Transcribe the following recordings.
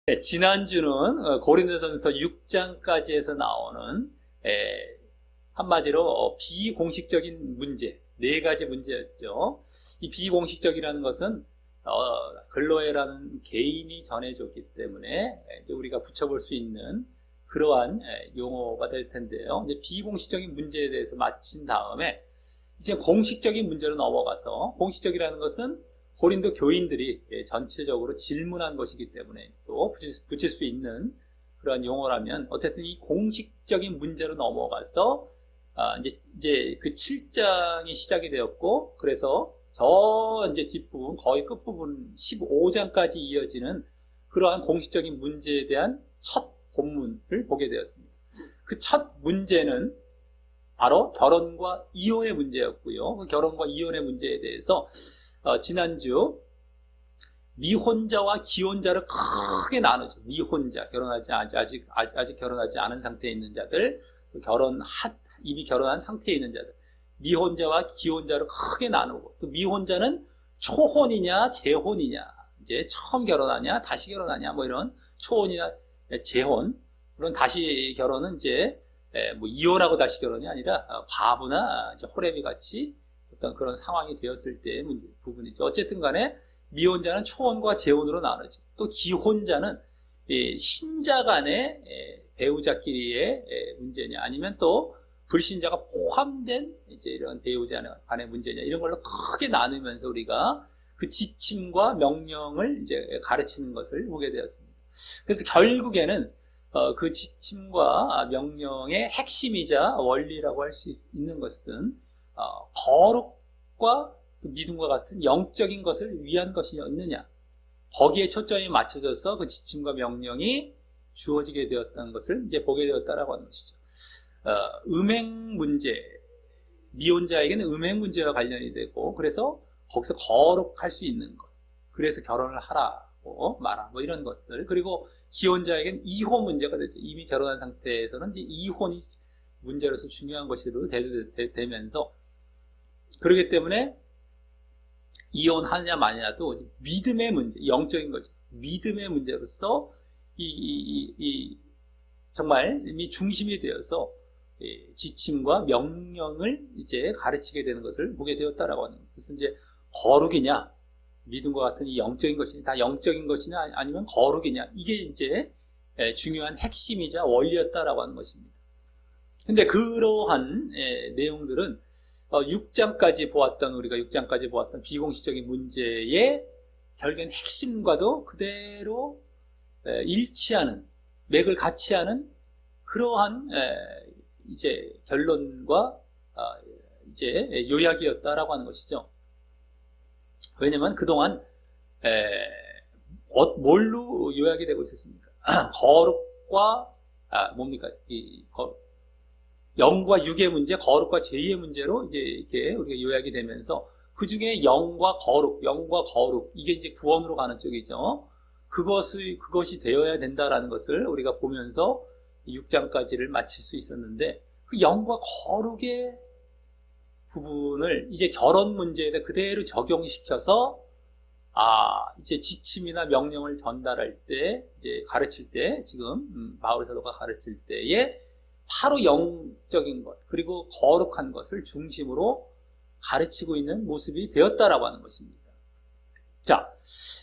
네, 지난주는 고린도전서 6장까지 해서 나오는 한마디로 비공식적인 문제, 네 가지 문제였죠. 이 비공식적이라는 것은 글로에라는 개인이 전해줬기 때문에 이제 우리가 붙여볼 수 있는 그러한 용어가 될 텐데요. 이제 비공식적인 문제에 대해서 마친 다음에 이제 공식적인 문제로 넘어가서, 공식적이라는 것은 고린도 교인들이 전체적으로 질문한 것이기 때문에 또 붙일 수 있는 그런 용어라면, 어쨌든 이 공식적인 문제로 넘어가서 이제 그 7장이 시작이 되었고, 그래서 저 이제 뒷부분, 거의 끝부분 15장까지 이어지는 그러한 공식적인 문제에 대한 첫 본문을 보게 되었습니다. 그 첫 문제는 바로 결혼과 이혼의 문제였고요. 그 결혼과 이혼의 문제에 대해서 지난주 미혼자와 기혼자를 크게 나누죠. 미혼자, 아직 결혼하지 않은 상태에 있는 자들, 이미 결혼한 상태에 있는 자들, 미혼자와 기혼자를 크게 나누고, 또 미혼자는 초혼이냐 재혼이냐, 이제 처음 결혼하냐 다시 결혼하냐, 뭐 이런 초혼이나 재혼, 그런 다시 결혼은 이제 뭐 이혼하고 다시 결혼이 아니라 과부나 이제 호레비 같이 어떤 그런 상황이 되었을 때의 부분이죠. 어쨌든 간에 미혼자는 초혼과 재혼으로 나누죠. 또 기혼자는 신자 간의 배우자끼리의 문제냐, 아니면 또 불신자가 포함된 이제 이런 배우자 간의 문제냐, 이런 걸로 크게 나누면서 우리가 그 지침과 명령을 이제 가르치는 것을 보게 되었습니다. 그래서 결국에는 그 지침과 명령의 핵심이자 원리라고 할 수 있는 것은 거룩과 믿음과 같은 영적인 것을 위한 것이었느냐, 거기에 초점이 맞춰져서 그 지침과 명령이 주어지게 되었다는 것을 이제 보게 되었다라고 하는 것이죠. 음행 문제, 미혼자에게는 음행 문제와 관련이 되고, 그래서 거기서 거룩할 수 있는 것, 그래서 결혼을 하라고 말하고, 뭐 이런 것들. 그리고 기혼자에게는 이혼 문제가 되죠. 이미 결혼한 상태에서는 이제 이혼이 문제로서 중요한 것으로 되면서, 그렇기 때문에 이혼하느냐 마냐도 믿음의 문제, 영적인 거죠. 믿음의 문제로서 정말 이 중심이 되어서 지침과 명령을 이제 가르치게 되는 것을 보게 되었다라고 하는 거예요. 그래서 이제 거룩이냐, 믿음과 같은 이 영적인 것이냐, 다 영적인 것이냐, 아니면 거룩이냐, 이게 이제 중요한 핵심이자 원리였다라고 하는 것입니다. 근데 그러한 내용들은 6장까지 우리가 6장까지 보았던 비공식적인 문제의 결국엔 핵심과도 그대로 일치하는, 맥을 같이 하는 그러한 이제 결론과 이제 요약이었다라고 하는 것이죠. 왜냐면 그동안 뭘로 요약이 되고 있었습니까? 거룩과 뭡니까? 영과 육의 문제, 거룩과 죄의 문제로 이제 이렇게 우리가 요약이 되면서, 그 중에 영과 거룩, 이게 이제 구원으로 가는 쪽이죠. 그것이 되어야 된다라는 것을 우리가 보면서 6장까지를 마칠 수 있었는데, 그 영과 거룩의 부분을 이제 결혼 문제에다 그대로 적용시켜서, 이제 지침이나 명령을 전달할 때, 이제 가르칠 때, 지금 바울 사도가 가르칠 때에 바로 영적인 것, 그리고 거룩한 것을 중심으로 가르치고 있는 모습이 되었다라고 하는 것입니다. 자,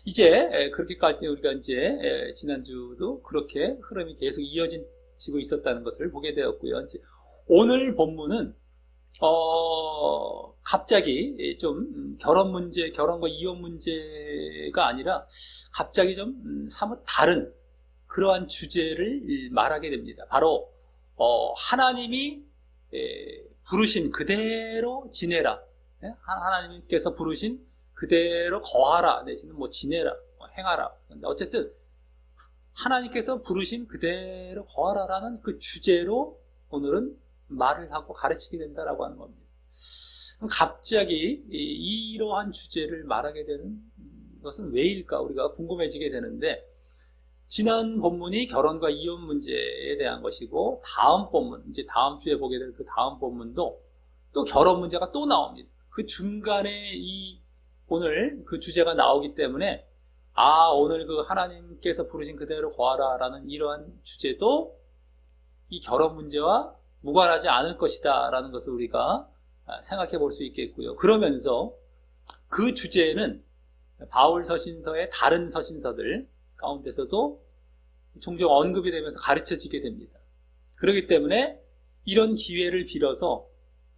이제 그렇게까지 우리가 이제 지난주도 그렇게 흐름이 계속 이어지고 있었다는 것을 보게 되었고요. 이제 오늘 본문은 갑자기 좀 결혼과 이혼 문제가 아니라 갑자기 좀 사뭇 다른 그러한 주제를 말하게 됩니다. 바로 하나님이 부르신 그대로 지내라. 하나님께서 부르신 그대로 거하라, 내지는 뭐 지내라, 행하라. 근데 어쨌든 하나님께서 부르신 그대로 거하라라는 그 주제로 오늘은 말을 하고 가르치게 된다라고 하는 겁니다. 갑자기 이러한 주제를 말하게 되는 것은 왜일까, 우리가 궁금해지게 되는데, 지난 본문이 결혼과 이혼 문제에 대한 것이고, 다음 본문, 이제 다음 주에 보게 될 그 다음 본문도 또 결혼 문제가 또 나옵니다. 그 중간에 오늘 그 주제가 나오기 때문에 오늘 그 하나님께서 부르신 그대로 거하라 라는 이러한 주제도 이 결혼 문제와 무관하지 않을 것이다 라는 것을 우리가 생각해 볼 수 있겠고요. 그러면서 그 주제는 바울 서신서의 다른 서신서들 가운데서도 종종 언급이 되면서 가르쳐지게 됩니다. 그렇기 때문에 이런 기회를 빌어서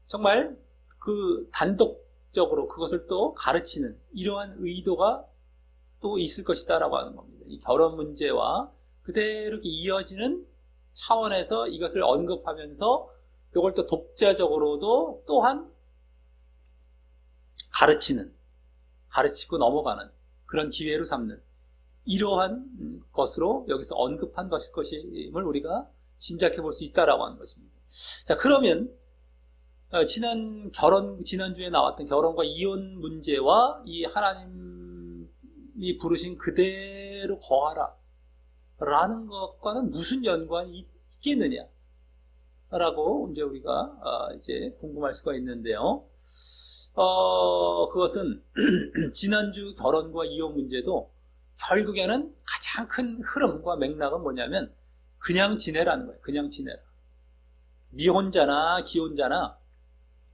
정말 그 단독적으로 그것을 또 가르치는 이러한 의도가 또 있을 것이다 라고 하는 겁니다. 이 결혼 문제와 그대로 이어지는 차원에서 이것을 언급하면서 이걸 또 독자적으로도 또한 가르치고 넘어가는 그런 기회로 삼는 이러한 것으로 여기서 언급한 것임을 우리가 짐작해 볼 수 있다라고 하는 것입니다. 자, 그러면 지난주에 나왔던 결혼과 이혼 문제와 이 하나님이 부르신 그대로 거하라 라는 것과는 무슨 연관이 있겠느냐 라고 이제 우리가 이제 궁금할 수가 있는데요. 그것은 지난주 결혼과 이혼 문제도 결국에는 가장 큰 흐름과 맥락은 뭐냐면 그냥 지내라는 거예요. 그냥 지내라. 미혼자나 기혼자나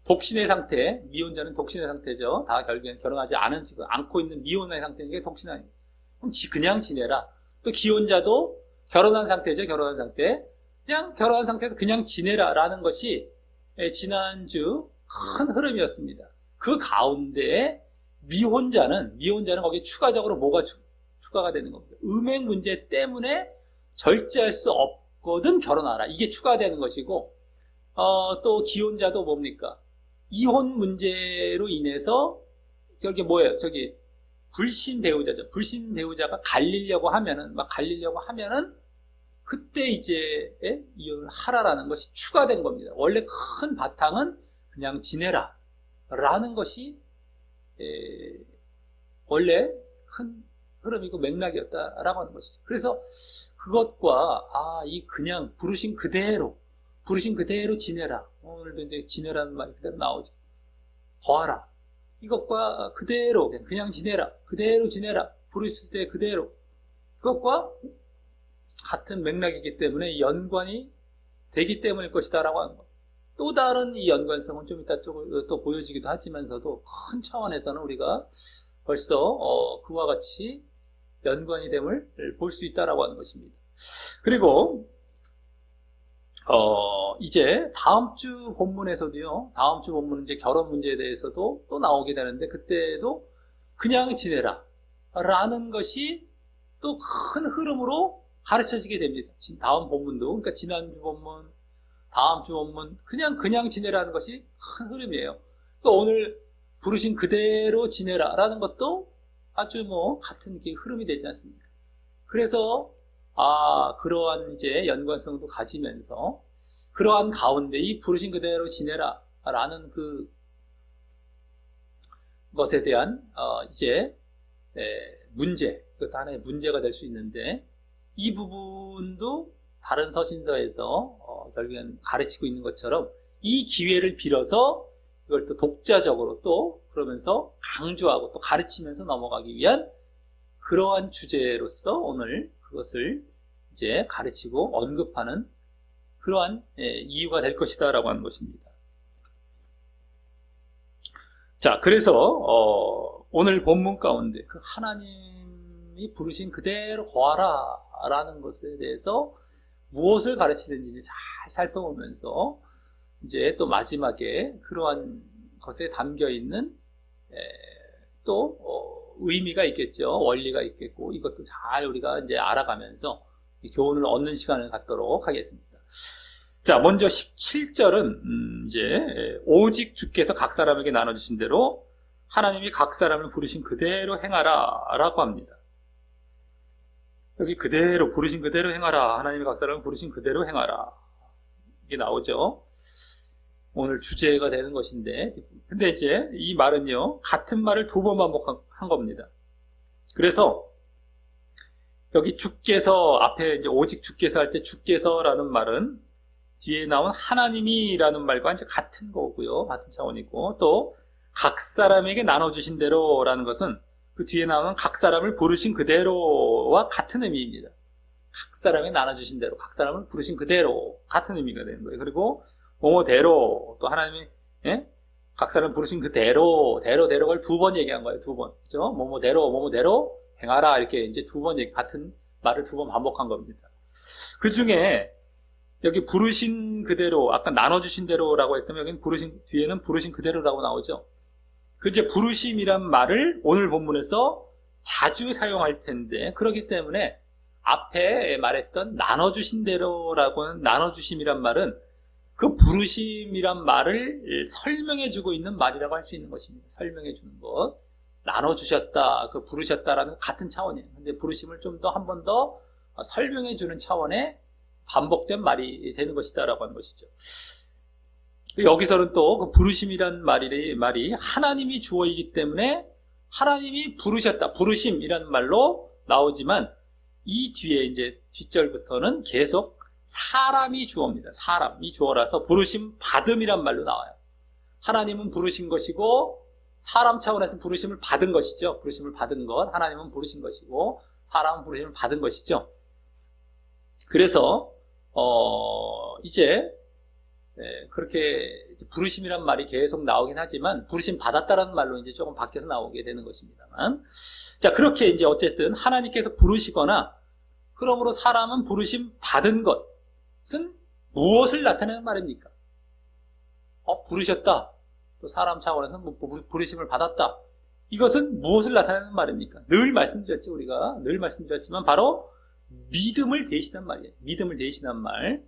독신의 상태, 미혼자는 독신의 상태죠. 다 결국엔 결혼하지 않고 있는 미혼의 상태인 게 독신 아닙니다. 그럼 그냥 지내라. 또 기혼자도 결혼한 상태죠. 결혼한 상태. 그냥 결혼한 상태에서 그냥 지내라 라는 것이 지난주 큰 흐름이었습니다. 그 가운데 미혼자는 거기에 추가적으로 뭐가 추가가 되는 겁니다. 음행 문제 때문에 절제할 수 없거든 결혼하라. 이게 추가되는 것이고, 또 기혼자도 뭡니까? 이혼 문제로 인해서 여기 뭐예요? 저기 불신 배우자죠. 불신 배우자가 갈리려고 하면은 그때 이제 이혼을 하라라는 것이 추가된 겁니다. 원래 큰 바탕은 그냥 지내라 라는 것이 원래 큰 흐름이고 맥락이었다라고 하는 것이죠. 그래서 그것과 이 그냥 부르신 그대로 지내라. 오늘도 이제 지내라는 말이 그대로 나오죠. 거하라. 이것과 그대로 그냥 지내라. 그대로 지내라. 부르실 때 그대로. 그것과 같은 맥락이기 때문에 연관이 되기 때문일 것이다 라고 하는 것. 또 다른 이 연관성은 좀 이따 또 보여지기도 하지만서도 큰 차원에서는 우리가 벌써 그와 같이 연관이 됨을 볼 수 있다라고 하는 것입니다. 그리고 이제 다음 주 본문에서도요. 다음 주 본문은 이제 결혼 문제에 대해서도 또 나오게 되는데 그때도 그냥 지내라 라는 것이 또 큰 흐름으로 가르쳐지게 됩니다. 다음 본문도 그러니까 지난주 본문, 다음 주 본문 그냥 지내라는 것이 큰 흐름이에요. 또 오늘 부르신 그대로 지내라 라는 것도 아주 같은 흐름이 되지 않습니까? 그래서 그러한 이제 연관성도 가지면서 그러한 가운데 이 부르신 그대로 지내라 라는 그 것에 대한 이제 문제, 그것도 하나의 문제가 될 수 있는데 이 부분도 다른 서신서에서 결국엔 가르치고 있는 것처럼 이 기회를 빌어서 이걸 또 독자적으로 또 그러면서 강조하고 또 가르치면서 넘어가기 위한 그러한 주제로서 오늘 그것을 이제 가르치고 언급하는 그러한 이유가 될 것이다 라고 하는 것입니다. 자, 그래서 오늘 본문 가운데 그 하나님이 부르신 그대로 거하라 라는 것에 대해서 무엇을 가르치는지 잘 살펴보면서 이제 또 마지막에 그러한 것에 담겨 있는 또 의미가 있겠죠. 원리가 있겠고 이것도 잘 우리가 이제 알아가면서 교훈을 얻는 시간을 갖도록 하겠습니다. 자, 먼저 17절은 이제 오직 주께서 각 사람에게 나눠주신 대로 하나님이 각 사람을 부르신 그대로 행하라 라고 합니다. 여기 그대로 부르신 그대로 행하라. 하나님이 각 사람을 부르신 그대로 행하라. 이게 나오죠. 오늘 주제가 되는 것인데, 근데 이제 이 말은요, 같은 말을 두 번 반복한 겁니다. 그래서 여기 주께서 앞에 이제 오직 주께서 할 때 주께서라는 말은 뒤에 나온 하나님이라는 말과 이제 같은 거고요. 같은 차원이고 또 각 사람에게 나눠주신 대로라는 것은 그 뒤에 나오는 각 사람을 부르신 그대로와 같은 의미입니다. 각 사람이 나눠주신 대로, 각 사람을 부르신 그대로 같은 의미가 되는 거예요. 그리고 뭐뭐대로, 또 하나님이 예? 각 사람을 부르신 그대로, 대로를 두 번 얘기한 거예요. 두 번, 그죠? 뭐뭐대로 행하라, 이렇게 이제 두 번 같은 말을 두 번 반복한 겁니다. 그 중에 여기 부르신 그대로, 아까 나눠주신 대로라고 했다면 여기는 뒤에는 부르신 그대로라고 나오죠. 그 이제 부르심이란 말을 오늘 본문에서 자주 사용할 텐데, 그렇기 때문에 앞에 말했던 나눠주신 대로라고는, 나눠주심이란 말은 그 부르심이란 말을 설명해주고 있는 말이라고 할 수 있는 것입니다. 설명해주는 것. 나눠주셨다, 그 부르셨다라는 같은 차원이에요. 근데 부르심을 좀 더 한 번 더 설명해주는 차원의 반복된 말이 되는 것이다라고 하는 것이죠. 여기서는 또 그 부르심이란 말이 하나님이 주어이기 때문에 하나님이 부르셨다, 부르심이라는 말로 나오지만 이 뒤에 이제 뒷절부터는 계속 사람이 주어입니다. 사람이 주어라서 부르심 받음이란 말로 나와요. 하나님은 부르신 것이고 사람 차원에서 부르심을 받은 것이죠. 부르심을 받은 것, 하나님은 부르신 것이고 사람은 부르심을 받은 것이죠. 그래서 이제 그렇게 부르심이란 말이 계속 나오긴 하지만 부르심 받았다라는 말로 이제 조금 바뀌어서 나오게 되는 것입니다만, 자, 그렇게 이제 어쨌든 하나님께서 부르시거나 그러므로 사람은 부르심 받은 것은 무엇을 나타내는 말입니까? 부르셨다, 또 사람 차원에서 부르심을 받았다, 이것은 무엇을 나타내는 말입니까? 늘 말씀드렸죠. 우리가 늘 말씀드렸지만 바로 믿음을 대신한 말이에요. 믿음을 대신한 말.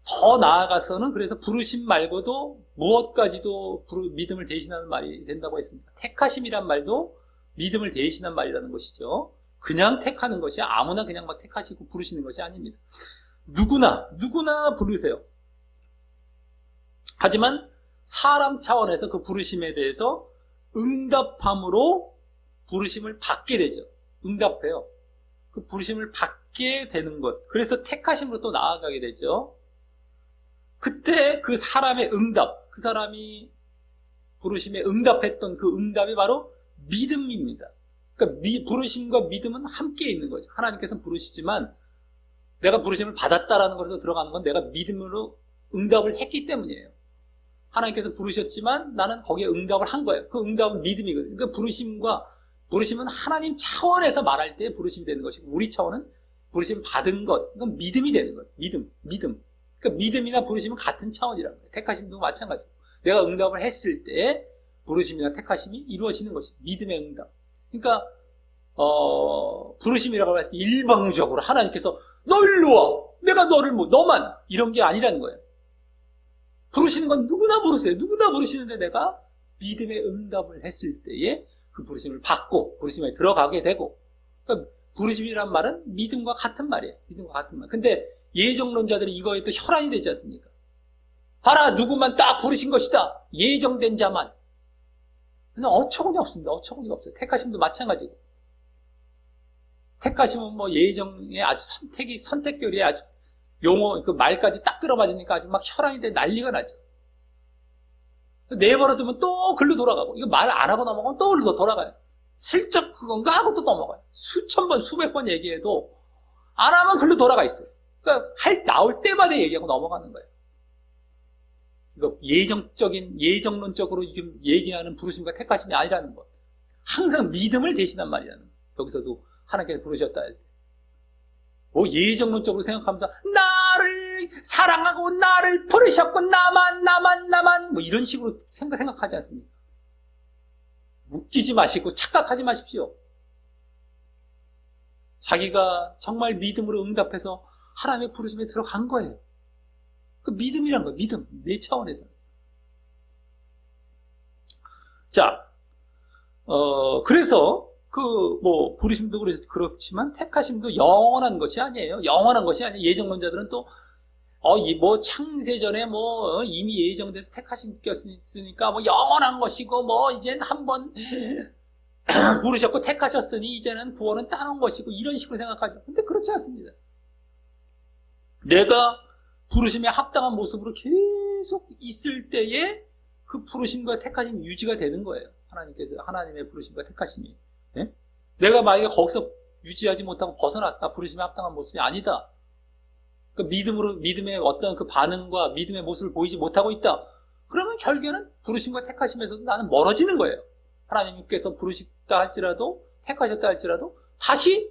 더 나아가서는 그래서 부르심 말고도 무엇까지도 믿음을 대신하는 말이 된다고 했습니다. 택하심이란 말도 믿음을 대신한 말이라는 것이죠. 그냥 택하는 것이, 아무나 그냥 막 택하시고 부르시는 것이 아닙니다. 누구나 부르세요. 하지만 사람 차원에서 그 부르심에 대해서 응답함으로 부르심을 받게 되죠. 응답해요. 그 부르심을 받게 되는 것. 그래서 택하심으로 또 나아가게 되죠. 그때 그 사람의 응답, 그 사람이 부르심에 응답했던 그 응답이 바로 믿음입니다. 그러니까 부르심과 믿음은 함께 있는 거죠. 하나님께서는 부르시지만 내가 부르심을 받았다라는 것에서 들어가는 건 내가 믿음으로 응답을 했기 때문이에요. 하나님께서 부르셨지만 나는 거기에 응답을 한 거예요. 그 응답은 믿음이거든요. 그러니까 부르심은 하나님 차원에서 말할 때 부르심이 되는 것이고, 우리 차원은 부르심 받은 것, 이건 믿음이 되는 거예요. 믿음. 그러니까 믿음이나 부르심은 같은 차원이라는 거예요. 택하심도 마찬가지고, 내가 응답을 했을 때 부르심이나 택하심이 이루어지는 것이죠. 믿음의 응답. 그러니까 부르심이라고 할 때 일방적으로 하나님께서 너 일로 와, 내가 너만, 이런 게 아니라는 거예요. 부르시는 건 누구나 부르세요. 누구나 부르시는데 내가 믿음의 응답을 했을 때에 그 부르심을 받고 부르심에 들어가게 되고, 그러니까 부르심이란 말은 믿음과 같은 말이에요. 믿음과 같은 말. 근데 예정론자들이 이거에 또 혈안이 되지 않습니까? 봐라, 누구만 딱 부르신 것이다, 예정된 자만. 근데 어처구니 없습니다. 어처구니가 없어요. 택하심도 마찬가지고. 택하심은 뭐 예정에 아주 선택결이 아주 용어, 그 말까지 딱 들어맞으니까 아주 막 혈안이 돼 난리가 나죠. 내버려두면 또 글로 돌아가고, 이거 말 안 하고 넘어가면 또 글로 돌아가요. 슬쩍 그건가 하고 또 넘어가요. 수천 번, 수백 번 얘기해도 안 하면 글로 돌아가 있어요. 그러니까 나올 때마다 얘기하고 넘어가는 거예요. 이거 예정론적으로 지금 얘기하는 부르심과 택하심이 아니라는 것. 항상 믿음을 대신한 말이라는 것. 여기서도 하나님께서 부르셨다 할 때. 뭐 예정론적으로 생각하면서 나를 사랑하고 나를 부르셨고 나만 뭐 이런 식으로 생각하지 않습니까? 웃기지 마시고 착각하지 마십시오. 자기가 정말 믿음으로 응답해서 하나님의 부르심에 들어간 거예요. 그 믿음이란 거예요. 믿음. 내 차원에서. 자, 그래서 부르심도 그렇지만 택하심도 영원한 것이 아니에요. 영원한 것이 아니에요. 예정론자들은 또, 창세전에 이미 예정돼서 택하심 꼈으니까 영원한 것이고, 이젠 한번 부르셨고 택하셨으니 이제는 구원은 따놓은 것이고, 이런 식으로 생각하죠. 근데 그렇지 않습니다. 내가 부르심에 합당한 모습으로 계속 있을 때에 그 부르심과 택하심 유지가 되는 거예요. 하나님의 부르심과 택하심이. 예? 내가 만약에 거기서 유지하지 못하고 벗어났다. 부르심에 합당한 모습이 아니다. 그 믿음의 어떤 그 반응과 믿음의 모습을 보이지 못하고 있다. 그러면 결국에는 부르심과 택하심에서도 나는 멀어지는 거예요. 하나님께서 부르셨다 할지라도, 택하셨다 할지라도, 다시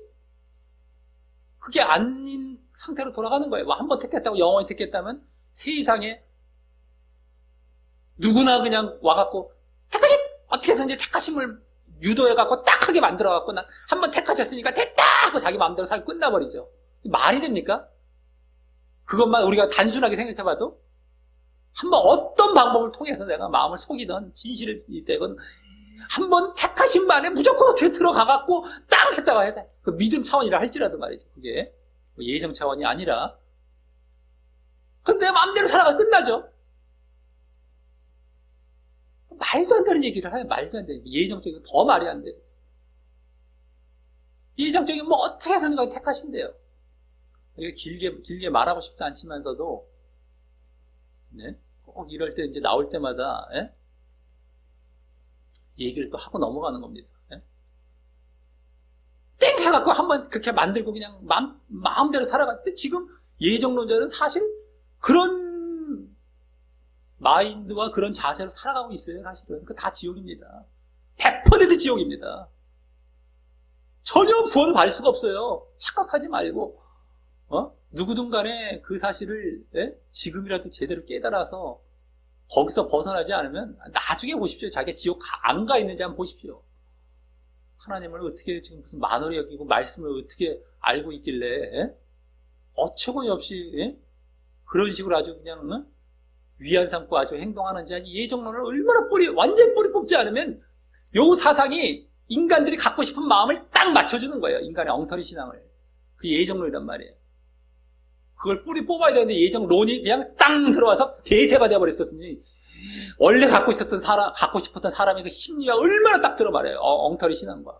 그게 아닌 상태로 돌아가는 거예요. 뭐 한번 택했다고 영원히 택했다면 세상에 누구나 그냥 와갖고, 택하심! 어떻게 해서든지 택하심을 유도해갖고 딱하게 만들어갖고, 난 한번 택하셨으니까 됐다! 하고 자기 마음대로 살고 끝나버리죠. 말이 됩니까? 그것만 우리가 단순하게 생각해봐도 한번 어떤 방법을 통해서 내가 마음을 속이든 진실을 떼건 한번 택하신 만에 무조건 어떻게 들어가갖고 땅 했다가 해야 돼. 그 믿음 차원이라 할지라도 말이죠. 그게 예정 차원이 아니라. 근데 내 마음대로 살아가 끝나죠. 말도 안 되는 얘기를 해요. 말도 안 되는. 예정적인 더 말이 안 돼. 예정적인 뭐 어떻게 해서든 택하신대요. 길게 말하고 싶지 않지만서도, 네? 꼭 이럴 때 이제 나올 때마다, 예? 얘기를 또 하고 넘어가는 겁니다. 예? 땡! 해갖고 한번 그렇게 만들고 그냥 마음대로 살아갈 때 지금 예정론자는 사실 그런 마인드와 그런 자세로 살아가고 있어요, 사실은. 그거 다 지옥입니다. 100% 지옥입니다. 전혀 구원을 받을 수가 없어요. 착각하지 말고, 누구든 간에 그 사실을, 예? 지금이라도 제대로 깨달아서 거기서 벗어나지 않으면 나중에 보십시오. 자기가 지옥 안 가 있는지 한번 보십시오. 하나님을 어떻게 지금 무슨 만월이 여기고 말씀을 어떻게 알고 있길래, 예? 어처구니 없이, 예? 그런 식으로 아주 그냥, 위안 삼고 아주 행동하는지, 아니 예정론을 얼마나 완전 뿌리 뽑지 않으면 요 사상이 인간들이 갖고 싶은 마음을 딱 맞춰주는 거예요. 인간의 엉터리 신앙을. 그 예정론이란 말이에요. 그걸 뿌리 뽑아야 되는데 예정론이 그냥 땅 들어와서 대세가 되어버렸었으니 원래 갖고 싶었던 사람의 그 심리가 얼마나 딱 들어말해요. 엉터리 신앙과.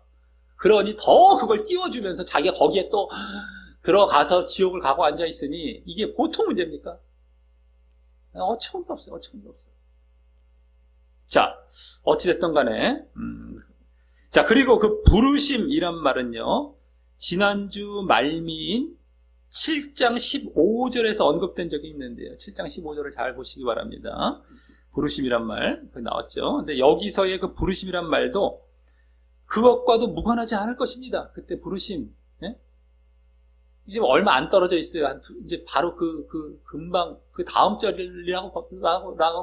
그러니 더 그걸 띄워주면서 자기가 거기에 또 들어가서 지옥을 가고 앉아있으니 이게 보통 문제입니까? 어처구니가 없어요. 어처구니가 없어요. 자, 어찌됐든 간에 자, 그리고 그 부르심이란 말은요, 지난주 말미인 7장 15절에서 언급된 적이 있는데요. 7장 15절을 잘 보시기 바랍니다. 부르심이란 말 나왔죠. 근데 여기서의 그 부르심이란 말도 그것과도 무관하지 않을 것입니다. 그때 부르심, 예? 이제 얼마 안 떨어져 있어요. 이제 바로 금방 그 다음 절이라고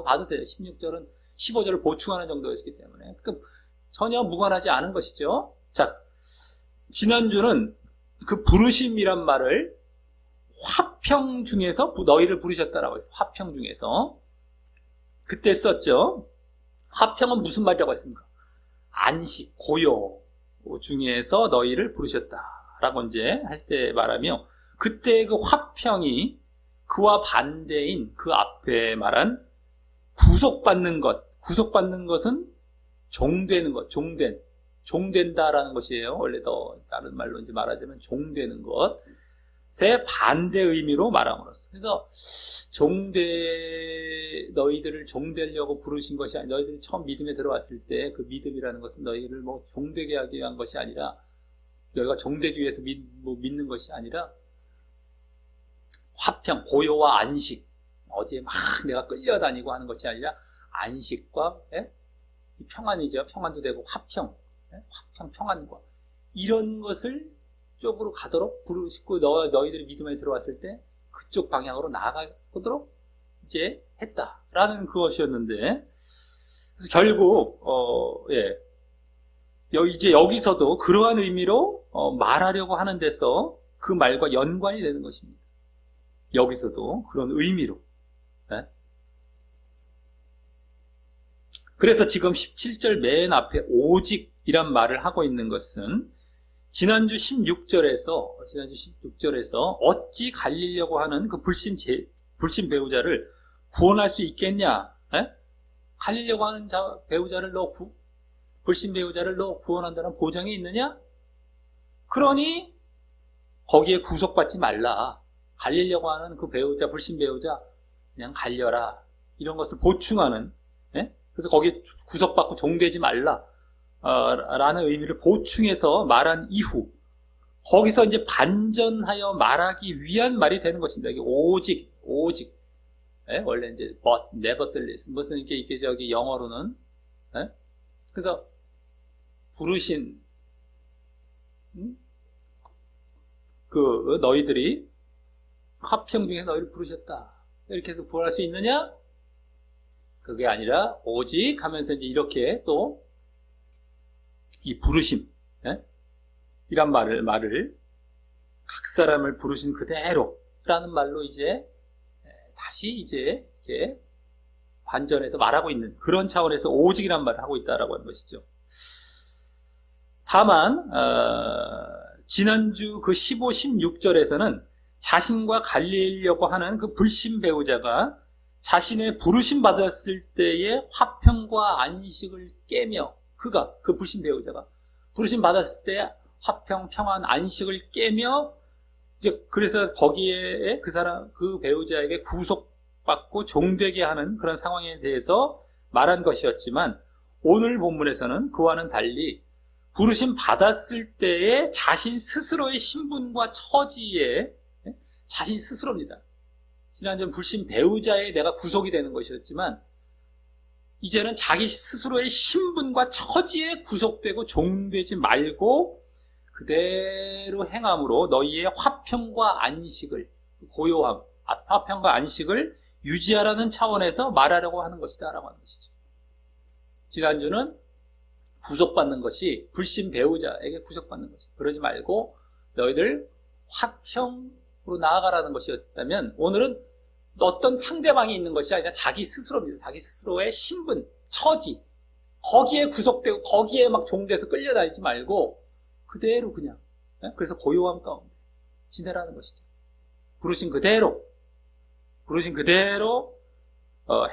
봐도 돼요. 16절은 15절을 보충하는 정도였기 때문에. 그러니까 전혀 무관하지 않은 것이죠. 자, 지난주는 그 부르심이란 말을 화평 중에서 너희를 부르셨다라고 했어요. 화평 중에서. 그때 썼죠. 화평은 무슨 말이라고 했습니까? 안식, 고요 중에서 너희를 부르셨다라고 이제 할 때 말하며, 그때 그 화평이 그와 반대인 그 앞에 말한 구속받는 것, 구속받는 것은 종되는 것, 종된다라는 것이에요. 원래 더 다른 말로 이제 말하자면 종되는 것의 반대 의미로 말함으로써. 그래서 너희들을 종되려고 부르신 것이 아니라, 너희들이 처음 믿음에 들어왔을 때 그 믿음이라는 것은 너희를 뭐 종되게 하기 위한 것이 아니라, 너희가 종되기 위해서 믿는 것이 아니라, 화평, 고요와 안식, 어디에 막 내가 끌려다니고 하는 것이 아니라 안식과, 예? 평안이죠. 평안도 되고 화평, 예? 화평, 평안과 이런 것을 쪽으로 가도록 부르시고, 너희들이 믿음에 들어왔을 때 그쪽 방향으로 나아가도록 이제 했다라는 그것이었는데, 그래서 결국 예, 이제 여기서도 그러한 의미로 말하려고 하는 데서 그 말과 연관이 되는 것입니다. 여기서도 그런 의미로. 예? 그래서 지금 17절 맨 앞에 오직이란 말을 하고 있는 것은 지난주 16절에서 어찌 갈리려고 하는 그 불신 배우자를 구원할 수 있겠냐? 에? 갈리려고 하는 배우자를 불신 배우자를 너 구원한다는 보장이 있느냐? 그러니 거기에 구속받지 말라. 갈리려고 하는 그 배우자, 불신 배우자 그냥 갈려라. 이런 것을 보충하는, 에? 그래서 거기에 구속받고 종되지 말라. 라는 의미를 보충해서 말한 이후 거기서 이제 반전하여 말하기 위한 말이 되는 것입니다. 이게 오직. 예? 원래 이제 but, nevertheless 무슨 이게 저기 영어로는 예? 그래서 부르신 그 너희들이 화평 중에 너희를 부르셨다. 이렇게 해서 부활할 수 있느냐? 그게 아니라 오직 하면서 이제 이렇게 또 이 부르심, 예? 이란 말을 각 사람을 부르신 그대로라는 말로 이제 다시 이제 이렇게 반전해서 말하고 있는 그런 차원에서 오직이란 말을 하고 있다라고 하는 것이죠. 다만 지난주 그 15, 16절에서는 자신과 갈리려고 하는 그 불신 배우자가 자신의 부르심 받았을 때의 화평과 안식을 깨며 그 불신 배우자가 부르심 받았을 때 화평, 평안, 안식을 깨며 이제 그래서 거기에 그 배우자에게 구속받고 종되게 하는 그런 상황에 대해서 말한 것이었지만 오늘 본문에서는 그와는 달리 부르심 받았을 때의 자신 스스로의 신분과 처지에 자신 스스로입니다. 지난주는 불신 배우자에 내가 구속이 되는 것이었지만 이제는 자기 스스로의 신분과 처지에 구속되고 종되지 말고 그대로 행함으로 너희의 화평과 안식을 고요함, 화평과 안식을 유지하라는 차원에서 말하려고 하는 것이다 라고 하는 것이죠. 지난주는 구속받는 것이 불신 배우자에게 구속받는 것이 그러지 말고 너희들 화평으로 나아가라는 것이었다면 오늘은 어떤 상대방이 있는 것이 아니라 자기 스스로입니다. 자기 스스로의 신분, 처지 거기에 구속되고 거기에 막 종돼서 끌려다니지 말고 그대로 그냥 그래서 고요함 가운데 지내라는 것이죠. 부르신 그대로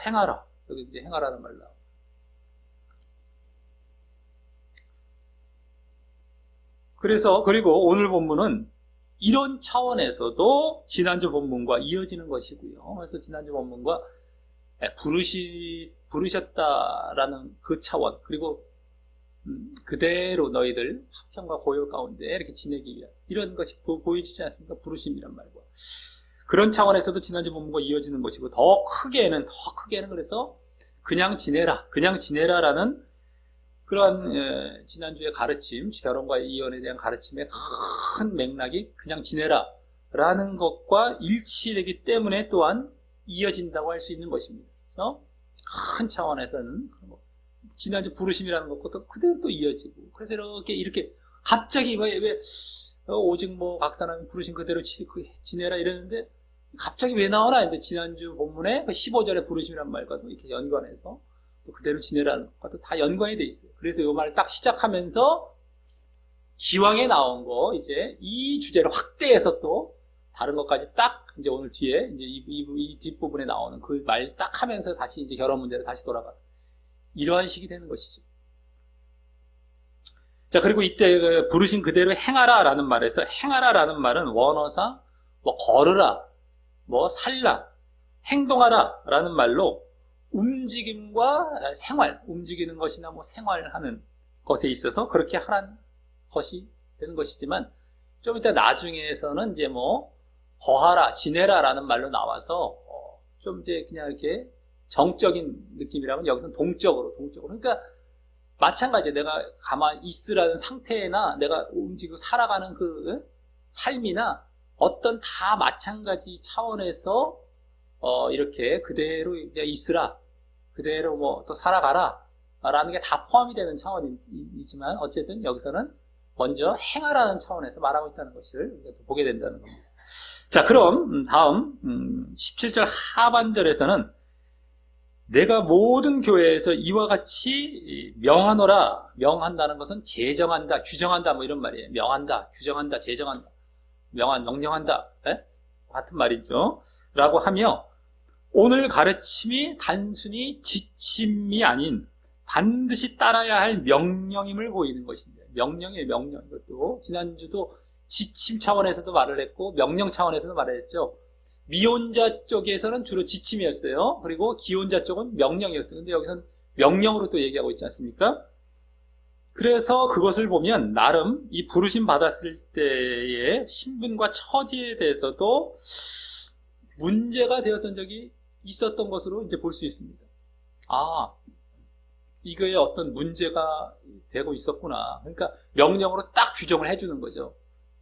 행하라. 여기 이제 행하라는 말로 나옵니다. 그리고 오늘 본문은 이런 차원에서도 지난주 본문과 이어지는 것이고요. 그래서 지난주 본문과 부르셨다라는 그 차원, 그리고 그대로 너희들 화평과 고요 가운데 이렇게 지내기 위한 이런 것이 보이지 않습니까? 부르심이란 말과 그런 차원에서도 지난주 본문과 이어지는 것이고 더 크게는 그래서 그냥 지내라라는 그러한 지난주의 가르침, 결혼과 이혼에 대한 가르침의 큰 맥락이 그냥 지내라라는 것과 일치되기 때문에 또한 이어진다고 할 수 있는 것입니다. 큰 차원에서는 지난주 부르심이라는 것도 그대로 또 이어지고 그래서 이렇게 갑자기 왜 오직 뭐 각 사람이 부르신 그대로 지내라 이랬는데 갑자기 왜 나오나 했는데 지난주 본문에 그 15절의 부르심이란 말과도 이렇게 연관해서 그대로 지내라는 것과도 다 연관이 돼 있어요. 그래서 이 말을 딱 시작하면서 기왕에 나온 거 이제 이 주제를 확대해서 또 다른 것까지 딱 이제 오늘 뒤에 이제 이 뒷부분에 나오는 그 말 딱 하면서 다시 이제 결혼 문제로 다시 돌아가 이러한 식이 되는 것이죠. 자, 그리고 이때 그 부르신 그대로 행하라라는 말에서 행하라라는 말은 원어상 뭐 걸으라, 뭐 살라, 행동하라라는 말로 움직임과 생활, 움직이는 것이나 뭐 생활하는 것에 있어서 그렇게 하라는 것이 되는 것이지만 좀 이따 나중에서는 이제 뭐 거하라, 지내라라는 말로 나와서 좀 이제 그냥 이렇게 정적인 느낌이라면 여기서는 동적으로. 그러니까 마찬가지예요. 내가 가만히 있으라는 상태나 내가 움직이고 살아가는 그 삶이나 어떤 다 마찬가지 차원에서 이렇게 그대로 이제 있으라, 그대로 뭐 또 살아가라 라는 게 다 포함이 되는 차원이지만 어쨌든 여기서는 먼저 행하라는 차원에서 말하고 있다는 것을 보게 된다는 겁니다. 자, 그럼 다음 17절 하반절에서는 내가 모든 교회에서 이와 같이 명하노라. 명한다는 것은 제정한다, 규정한다 뭐 이런 말이에요. 명한다, 규정한다, 제정한다, 명령한다 같은 말이죠. 라고 하며 오늘 가르침이 단순히 지침이 아닌 반드시 따라야 할 명령임을 보이는 것입니다. 명령이에요, 명령. 이것도 지난주도 지침 차원에서도 말을 했고 명령 차원에서도 말을 했죠. 미혼자 쪽에서는 주로 지침이었어요. 그리고 기혼자 쪽은 명령이었어요. 근데 여기서는 명령으로 또 얘기하고 있지 않습니까? 그래서 그것을 보면 나름 이 부르심 받았을 때의 신분과 처지에 대해서도 문제가 되었던 적이 있었던 것으로 이제 볼 수 있습니다. 아, 이거에 어떤 문제가 되고 있었구나. 그러니까 명령으로 딱 규정을 해주는 거죠.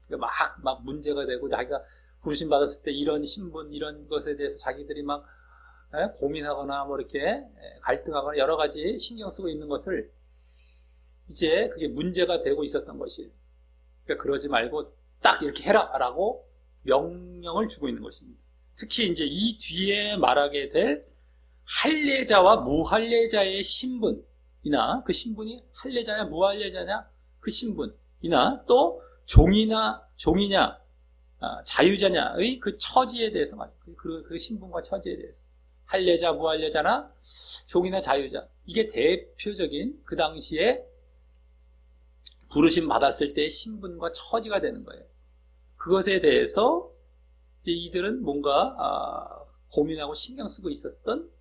그러니까 막 문제가 되고 자기가 부르심 받았을 때 이런 신분, 이런 것에 대해서 자기들이 막 고민하거나 뭐 이렇게 갈등하거나 여러 가지 신경 쓰고 있는 것을 이제 그게 문제가 되고 있었던 것이에요. 그러니까 그러지 말고 딱 이렇게 해라라고 명령을 주고 있는 것입니다. 특히 이제 이 뒤에 말하게 될 할례자와 무할례자의 신분이나 그 신분이 할례자냐 무할례자냐 그 신분이나 또 종이냐 자유자냐의 그 처지에 대해서 말이에요. 그 신분과 처지에 대해서 할례자 무할례자나 종이나 자유자, 이게 대표적인 그 당시에 부르심 받았을 때의 신분과 처지가 되는 거예요. 그것에 대해서 이제 이들은 뭔가 고민하고 신경 쓰고 있었던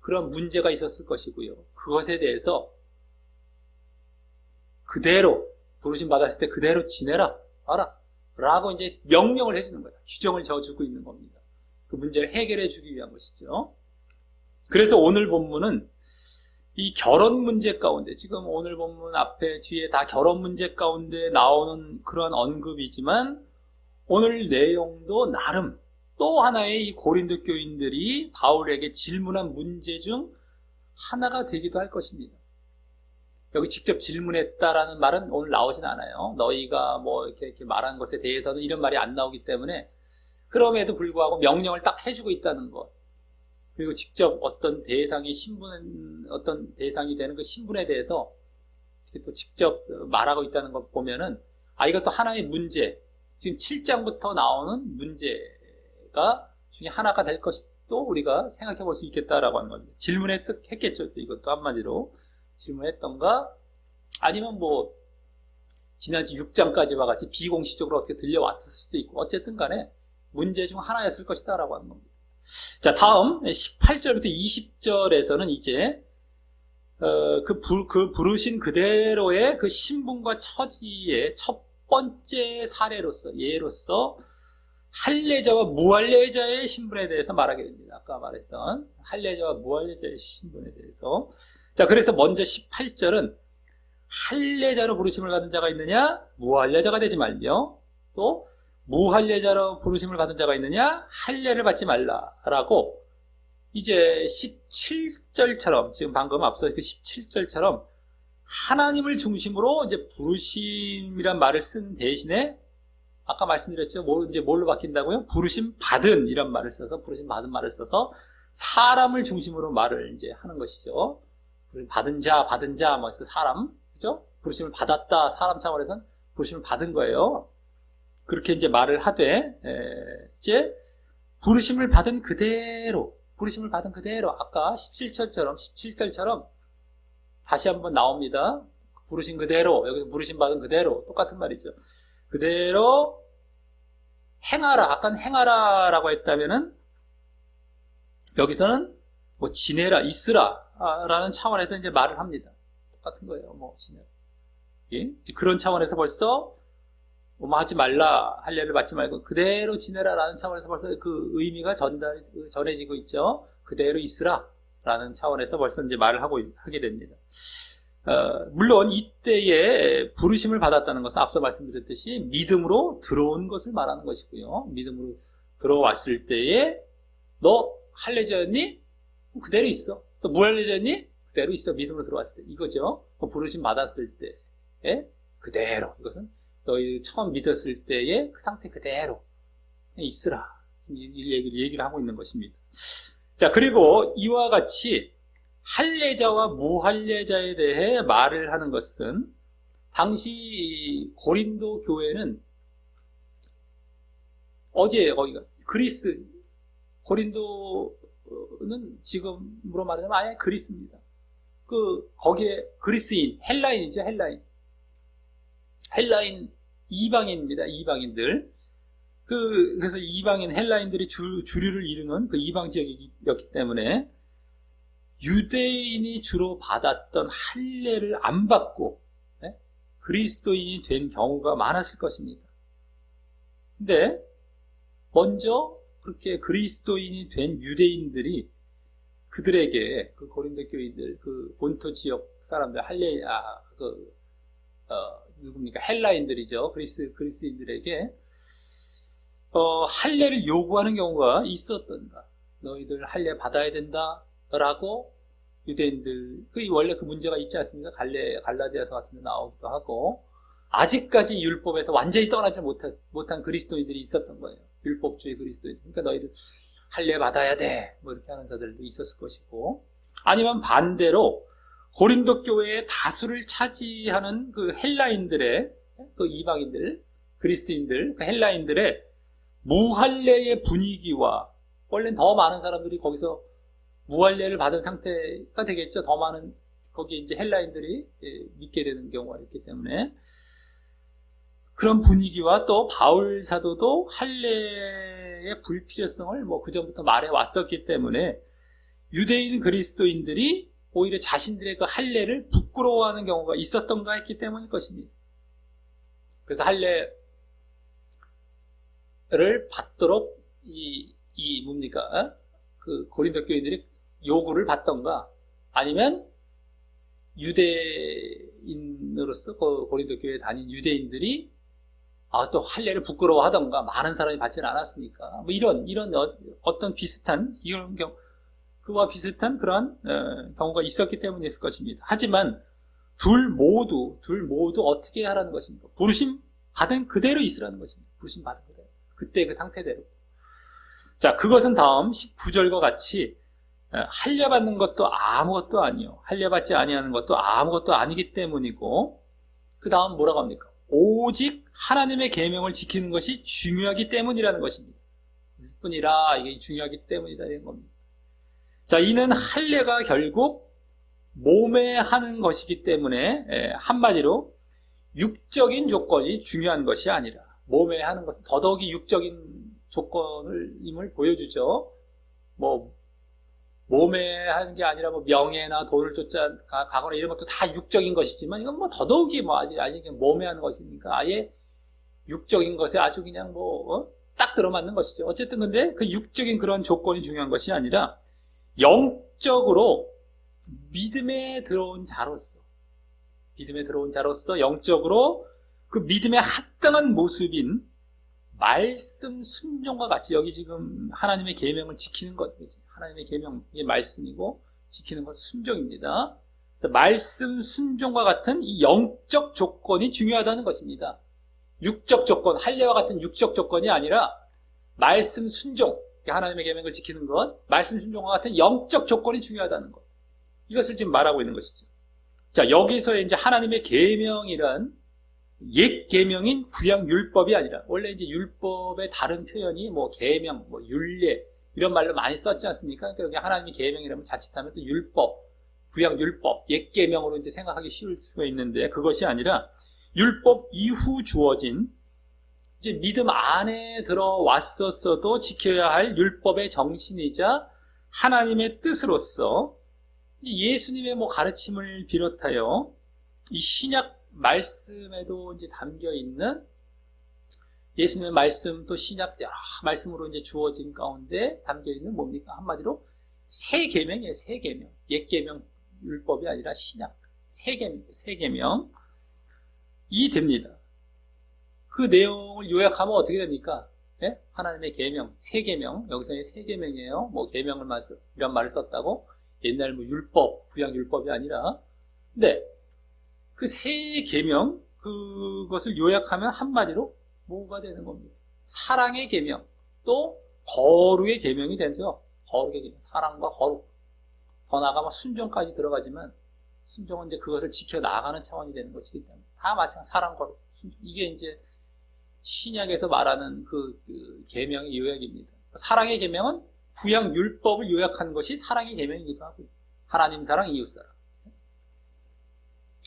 그런 문제가 있었을 것이고요. 그것에 대해서 그대로 부르심 받았을 때 그대로 지내라 라고 이제 명령을 해주는 거예요. 규정을 저어주고 있는 겁니다. 그 문제를 해결해 주기 위한 것이죠. 그래서 오늘 본문은 이 결혼 문제 가운데, 지금 오늘 본문 앞에 뒤에 다 결혼 문제 가운데 나오는 그런 언급이지만 오늘 내용도 나름 또 하나의 이 고린도 교인들이 바울에게 질문한 문제 중 하나가 되기도 할 것입니다. 여기 직접 질문했다라는 말은 오늘 나오진 않아요. 너희가 뭐 이렇게 말한 것에 대해서는 이런 말이 안 나오기 때문에, 그럼에도 불구하고 명령을 딱 해주고 있다는 것, 그리고 직접 어떤 대상이 어떤 대상이 되는 그 신분에 대해서 또 직접 말하고 있다는 것 보면은, 이것도 하나의 문제, 지금 7장부터 나오는 문제가 중에 하나가 될 것도 우리가 생각해 볼 수 있겠다라고 하는 겁니다. 질문했겠죠. 이것도 한마디로 질문했던가, 아니면 뭐 지난주 6장까지와 같이 비공식적으로 어떻게 들려왔을 수도 있고, 어쨌든 간에 문제 중 하나였을 것이다 라고 하는 겁니다. 자, 다음 18절부터 20절에서는 이제 그 부르신 그대로의 그 신분과 처지의 첫 번째 예로서 할례자와 무할례자의 신분에 대해서 말하게 됩니다. 아까 말했던 할례자와 무할례자의 신분에 대해서. 자, 그래서 먼저 18절은 할례자로 부르심을 받은 자가 있느냐, 무할례자가 되지 말며, 또 무할례자로 부르심을 받은 자가 있느냐, 할례를 받지 말라라고, 이제 17절처럼, 지금 방금 앞서 그 17절처럼 하나님을 중심으로 이제 부르심이란 말을 쓴 대신에, 아까 말씀드렸죠. 이제 뭘로 바뀐다고요? 부르심 받은 이란 말을 써서, 부르심 받은 말을 써서 사람을 중심으로 말을 이제 하는 것이죠. 받은 자, 뭐 해서 사람, 그죠? 부르심을 받았다, 사람 차원에서는 부르심을 받은 거예요. 그렇게 이제 말을 하되, 이제 부르심을 받은 그대로, 아까 17절처럼 다시 한번 나옵니다. 부르신 그대로, 여기서 부르심 받은 그대로, 똑같은 말이죠. 그대로 행하라. 아까는 행하라라고 했다면은, 여기서는 뭐 지내라, 있으라 라는 차원에서 이제 말을 합니다. 똑같은 거예요. 뭐 지내라. 예? 그런 차원에서 벌써 뭐 하지 말라, 할례를 받지 말고 그대로 지내라 라는 차원에서 벌써 그 의미가 전해지고 있죠. 그대로 있으라 라는 차원에서 벌써 이제 말을 하게 됩니다. 물론 이때에 부르심을 받았다는 것은 앞서 말씀드렸듯이 믿음으로 들어온 것을 말하는 것이고요. 믿음으로 들어왔을 때에 너 할례자였니? 그대로 있어. 또 무할례자였니? 그대로 있어. 믿음으로 들어왔을 때. 이거죠. 부르심 받았을 때에 그대로. 이것은 너희 처음 믿었을 때의 그 상태 그대로 있으라. 이 얘기를 하고 있는 것입니다. 자, 그리고 이와 같이 할례자와 무할례자에 대해 말을 하는 것은 당시 고린도 교회는 거기가 고린도는 지금으로 말하자면 아예 그리스입니다. 거기에 그리스인, 헬라인이죠, 헬라인 이방인입니다, 이방인들. 그래서 이방인 헬라인들이 주류를 이루는 그 이방 지역이었기 때문에 유대인이 주로 받았던 할례를 안 받고, 그리스도인이 된 경우가 많았을 것입니다. 근데 먼저 그렇게 그리스도인이 된 유대인들이 그들에게 그 고린도 교인들, 그 본토 지역 사람들, 누굽니까? 헬라인들이죠. 그리스인들에게 할례를 요구하는 경우가 있었던가. 너희들 할례 받아야 된다라고 유대인들, 원래 그 문제가 있지 않습니까? 갈라디아서 같은 데 나오기도 하고, 아직까지 율법에서 완전히 떠나지 못한 그리스도인들이 있었던 거예요. 율법주의 그리스도인들. 그러니까 너희들 할례 받아야 돼. 뭐 이렇게 하는 자들도 있었을 것이고, 아니면 반대로 고린도 교회의 다수를 차지하는 그 헬라인들의, 그 이방인들, 그리스인들, 그 헬라인들의 무할례의 분위기와, 원래는 더 많은 사람들이 거기서 무할례를 받은 상태가 되겠죠. 더 많은, 거기에 이제 헬라인들이 믿게 되는 경우가 있기 때문에, 그런 분위기와 또 바울 사도도 할례의 불필요성을 뭐 그전부터 말해 왔었기 때문에 유대인 그리스도인들이 오히려 자신들의 그 할례를 부끄러워하는 경우가 있었던가 했기 때문일 것입니다. 그래서 할례를 받도록 뭡니까? 그 고린도 교인들이 요구를 받던가, 아니면 유대인으로서 그 고린도 교회에 다닌 유대인들이 또 할례를 부끄러워하던가, 많은 사람이 받지는 않았으니까, 뭐 이런 어떤 비슷한 이런 경우, 그와 비슷한 그런 경우가 있었기 때문일 것입니다. 하지만 둘 모두 어떻게 하라는 것입니까? 부르심 받은 그대로 있으라는 것입니다. 부르심 받은 그대로, 그때 그 상태대로. 자, 그것은 다음 19절과 같이 할례 받는 것도 아무것도 아니요, 할례 받지 아니하는 것도 아무것도 아니기 때문이고, 그 다음 뭐라고 합니까? 오직 하나님의 계명을 지키는 것이 중요하기 때문이라는 것입니다. 뿐이라, 이게 중요하기 때문이다, 이런 겁니다. 자, 이는 할례가 결국 몸에 하는 것이기 때문에, 한마디로 육적인 조건이 중요한 것이 아니라, 몸에 하는 것은 더더욱이 육적인 조건임을 보여주죠. 뭐 몸에 하는 게 아니라 뭐 명예나 돈을 쫓아가거나 이런 것도 다 육적인 것이지만, 이건 뭐 더더욱이 뭐 아직 몸에 하는 것이니까 아예 육적인 것에 아주 그냥 딱 들어맞는 것이죠. 어쨌든 근데 그 육적인 그런 조건이 중요한 것이 아니라 영적으로 믿음에 들어온 자로서 영적으로 그 믿음에 합당한 모습인 말씀 순종과 같이, 여기 지금 하나님의 계명을 지키는 것, 하나님의 계명의 말씀이고 지키는 것 순종입니다. 그래서 말씀 순종과 같은 이 영적 조건이 중요하다는 것입니다. 육적 조건, 할례와 같은 육적 조건이 아니라 말씀 순종, 하나님의 계명을 지키는 것, 말씀 순종과 같은 영적 조건이 중요하다는 것, 이것을 지금 말하고 있는 것이죠. 자, 여기서 이제 하나님의 계명이란 옛 계명인 구약 율법이 아니라, 원래 이제 율법의 다른 표현이 뭐 계명, 뭐 율례 이런 말로 많이 썼지 않습니까? 그러니까 여기 하나님의 계명이라면 자칫하면 또 율법, 구약 율법, 옛 계명으로 이제 생각하기 쉬울 수가 있는데, 그것이 아니라 율법 이후 주어진, 이제 믿음 안에 들어왔었어도 지켜야 할 율법의 정신이자 하나님의 뜻으로서 예수님의 뭐 가르침을 비롯하여 이 신약 말씀에도 이제 담겨 있는 예수님의 말씀, 또 신약 여러 말씀으로 이제 주어진 가운데 담겨 있는 뭡니까? 한마디로 새 계명이에요. 새 계명. 옛 계명 율법이 아니라 신약 새 계명. 이 됩니다. 그 내용을 요약하면 어떻게 됩니까? 네? 하나님의 계명, 새 계명. 여기서의 새 계명이에요. 뭐 계명을 이런 말을 썼다고 옛날 뭐 율법, 구약 율법이 아니라. 근데 그 새 계명, 그것을 요약하면 한마디로 뭐가 되는 겁니다? 사랑의 계명, 또 거룩의 계명이 되죠. 거룩의 계명, 사랑과 거룩. 더 나아가면 순종까지 들어가지만, 순종은 이제 그것을 지켜 나가는 차원이 되는 것이기 때문에 다 마찬가지 사랑, 거룩, 순종. 이게 이제 신약에서 말하는 그 계명의 요약입니다. 사랑의 계명은 구약 율법을 요약하는 것이 사랑의 계명이기도 하고요. 하나님 사랑, 이웃 사랑.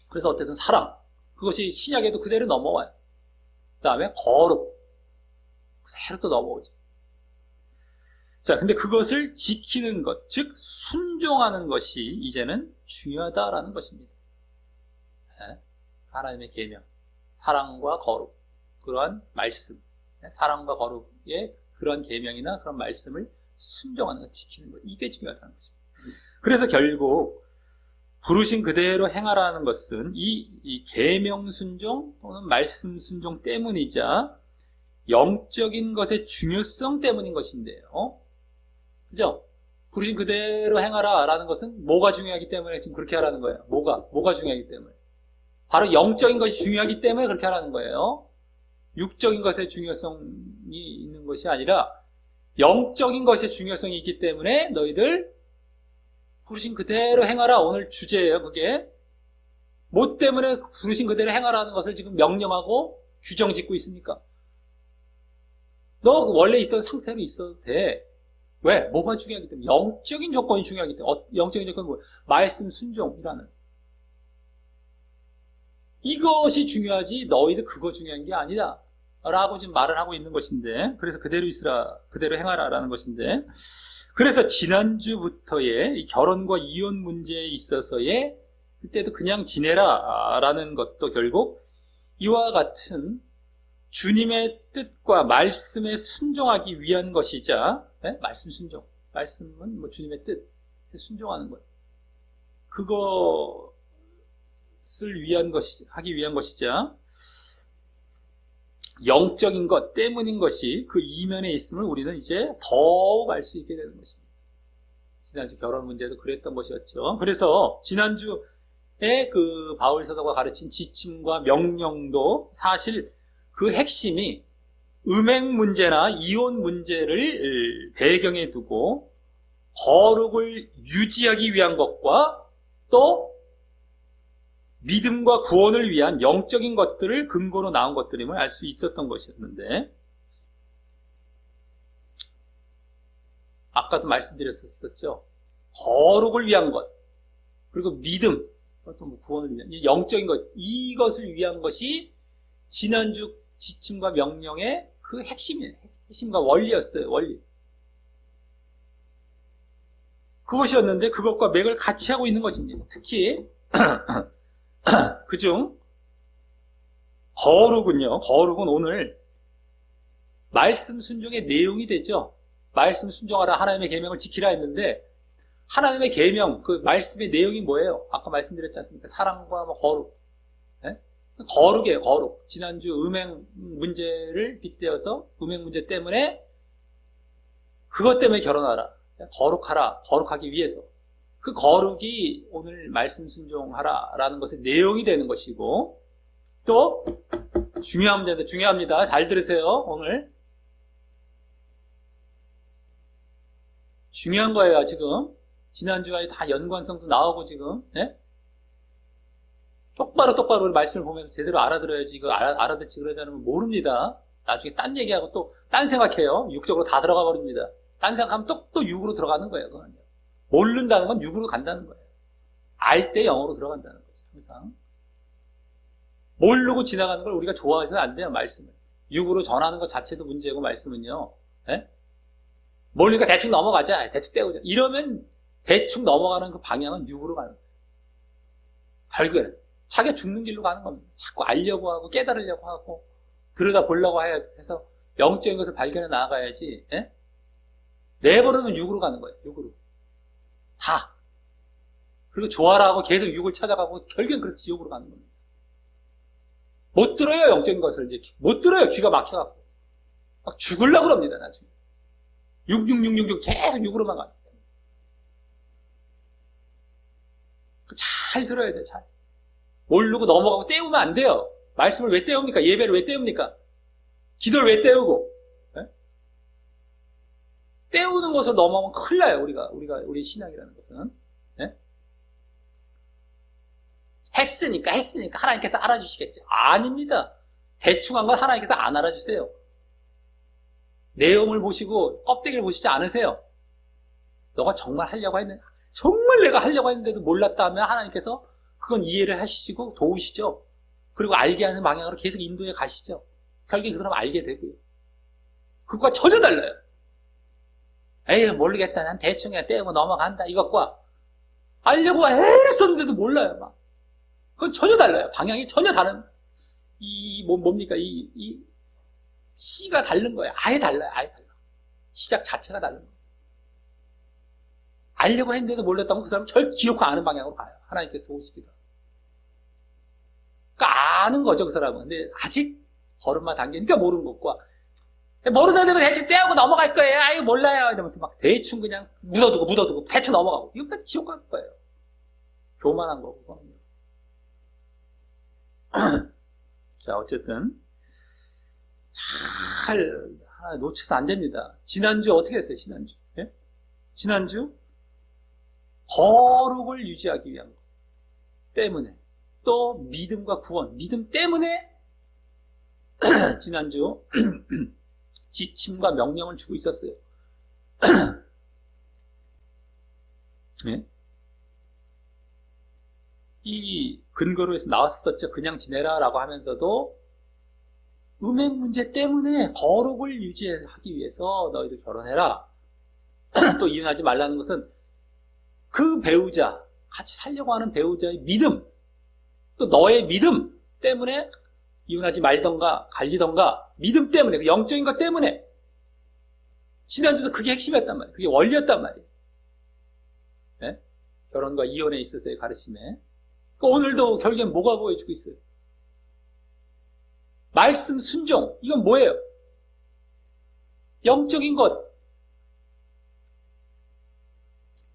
그래서 어쨌든 사랑, 그것이 신약에도 그대로 넘어와요. 그 다음에 거룩, 그대로 또 넘어오죠. 자, 근데 그것을 지키는 것, 즉 순종하는 것이 이제는 중요하다라는 것입니다. 네? 하나님의 계명, 사랑과 거룩, 그러한 말씀, 사랑과 거룩의 그런 계명이나 그런 말씀을 순종하는 것, 지키는 것, 이게 중요하다는 것입니다. 그래서 결국 부르신 그대로 행하라는 것은 이 계명 순종 또는 말씀 순종 때문이자 영적인 것의 중요성 때문인 것인데요. 그죠? 부르신 그대로 행하라 라는 것은 뭐가 중요하기 때문에 지금 그렇게 하라는 거예요. 뭐가 중요하기 때문에. 바로 영적인 것이 중요하기 때문에 그렇게 하라는 거예요. 육적인 것의 중요성이 있는 것이 아니라 영적인 것의 중요성이 있기 때문에 너희들 부르신 그대로 행하라. 오늘 주제예요. 그게 뭐 때문에 부르신 그대로 행하라는 것을 지금 명령하고 규정 짓고 있습니까? 너 원래 있던 상태로 있어도 돼. 왜? 뭐가 중요하기 때문에. 영적인 조건이 중요하기 때문에. 영적인 조건은 뭐예요? 말씀 순종이라는. 이것이 중요하지 너희들 그거 중요한 게 아니다 라고 지금 말을 하고 있는 것인데, 그래서 그대로 있으라, 그대로 행하라 라는 것인데, 그래서 지난주부터의 이 결혼과 이혼 문제에 있어서의 그때도 그냥 지내라 라는 것도 결국 이와 같은 주님의 뜻과 말씀에 순종하기 위한 것이자, 네? 말씀 순종, 말씀은 뭐 주님의 뜻에 순종하는 것, 그것을 하기 위한 것이자 영적인 것 때문인 것이 그 이면에 있음을 우리는 이제 더욱 알 수 있게 되는 것입니다. 지난주 결혼 문제도 그랬던 것이었죠. 그래서 지난주에 그 바울 사도가 가르친 지침과 명령도 사실 그 핵심이 음행 문제나 이혼 문제를 배경에 두고 거룩을 유지하기 위한 것과 또 믿음과 구원을 위한 영적인 것들을 근거로 나온 것들임을 알 수 있었던 것이었는데, 아까도 말씀드렸었죠. 거룩을 위한 것, 그리고 믿음, 또 뭐 구원을 위한 영적인 것, 이것을 위한 것이 지난주 지침과 명령의 그 핵심이에요. 핵심과 원리였어요. 원리. 그것이었는데 그것과 맥을 같이 하고 있는 것입니다. 특히 그중 거룩은요. 거룩은 오늘 말씀 순종의 내용이 되죠. 말씀 순종하라, 하나님의 계명을 지키라 했는데, 하나님의 계명, 그 말씀의 내용이 뭐예요? 아까 말씀드렸지 않습니까? 사랑과 뭐 거룩. 네? 거룩이에요. 거룩. 지난주 음행 문제를 빗대어서 음행 문제 때문에 그것 때문에 결혼하라, 거룩하라, 거룩하기 위해서. 그 거룩이 오늘 말씀 순종하라 라는 것의 내용이 되는 것이고, 또 중요합니다. 잘 들으세요. 오늘 중요한 거예요. 지금 지난주에 다 연관성도 나오고 지금, 네? 똑바로 말씀을 보면서 제대로 알아들어야지. 이거 알아듣지 그러지 않으면 모릅니다. 나중에 딴 얘기하고 또 딴 생각해요. 육적으로 다 들어가 버립니다. 딴 생각하면 또 육으로 들어가는 거예요. 그거는요. 모른다는 건 육으로 간다는 거예요. 알 때 영으로 들어간다는 거죠. 항상 모르고 지나가는 걸 우리가 좋아해서는 안 돼요. 말씀을 육으로 전하는 것 자체도 문제고, 말씀은요. 네? 모르니까 대충 넘어가자, 대충 떼우자, 이러면 대충 넘어가는 그 방향은 육으로 가는 거예요. 결국에는 자기가 죽는 길로 가는 겁니다. 자꾸 알려고 하고 깨달으려고 하고 들여다보려고 해서 영적인 것을 발견해 나아가야지. 예? 내버려면 육으로 가는 거예요. 육으로 다. 그리고 좋아라 하고 계속 육을 찾아가고 결국엔 그래서 지옥으로 가는 겁니다. 못 들어요. 영적인 것을 이제 못 들어요. 귀가 막혀갖고 막 죽으려고 그럽니다. 나중에 6 계속 육으로만 가요. 잘 들어야 돼요. 잘 모르고 넘어가고 떼우면 안 돼요. 말씀을 왜 떼웁니까? 예배를 왜 떼웁니까? 기도를 왜 떼우고? 네? 떼우는 것을 넘어가면 큰일 나요. 우리 신앙이라는 것은. 네? 했으니까 하나님께서 알아주시겠죠. 아닙니다. 대충 한 건 하나님께서 안 알아주세요. 내용을 보시고 껍데기를 보시지 않으세요. 너가 정말 하려고 했는데, 정말 내가 하려고 했는데도 몰랐다 하면 하나님께서 그건 이해를 하시고 도우시죠. 그리고 알게 하는 방향으로 계속 인도해 가시죠. 결국에 그 사람 알게 되고요. 그것과 전혀 달라요. 에이 모르겠다, 난 대충 그냥 떼고 넘어간다, 이것과 알려고 애를 썼는데도 몰라요. 막 그건 전혀 달라요. 방향이 전혀 다른. 뭡니까? 이 시가 다른 거예요. 아예 달라요. 아예 달라. 시작 자체가 다른 거예요. 알려고 했는데도 몰랐다면 그 사람은 결코 아는 방향으로 가요. 하나님께서 도우시기도 하고. 그러니까 아는 거죠, 그 사람은. 근데 아직 걸음마 단계니까 모르는 것과, 모르는데도 대충 떼하고 넘어갈 거예요. 아유, 몰라요. 이러면서 막 대충 그냥 묻어두고 대충 넘어가고. 이거 다 지옥 갈 거예요. 교만한 거고. 자, 어쨌든 잘 놓쳐서 안 됩니다. 지난주 어떻게 했어요? 지난주. 예? 지난주 거룩을 유지하기 위한 것 때문에, 또 믿음과 구원, 믿음 때문에 지난주 지침과 명령을 주고 있었어요. 예? 이 근거로 해서 나왔었죠. 그냥 지내라 라고 하면서도 음행 문제 때문에 거룩을 유지하기 위해서 너희들 결혼해라. 또 이혼하지 말라는 것은 그 배우자, 같이 살려고 하는 배우자의 믿음, 또 너의 믿음 때문에 이혼하지 말던가 갈리던가, 믿음 때문에, 그 영적인 것 때문에. 지난주도 그게 핵심이었단 말이에요. 그게 원리였단 말이에요. 네? 결혼과 이혼에 있어서의 가르침에. 그러니까 오늘도 결국엔 뭐가 보여주고 있어요? 말씀 순종. 이건 뭐예요? 영적인 것.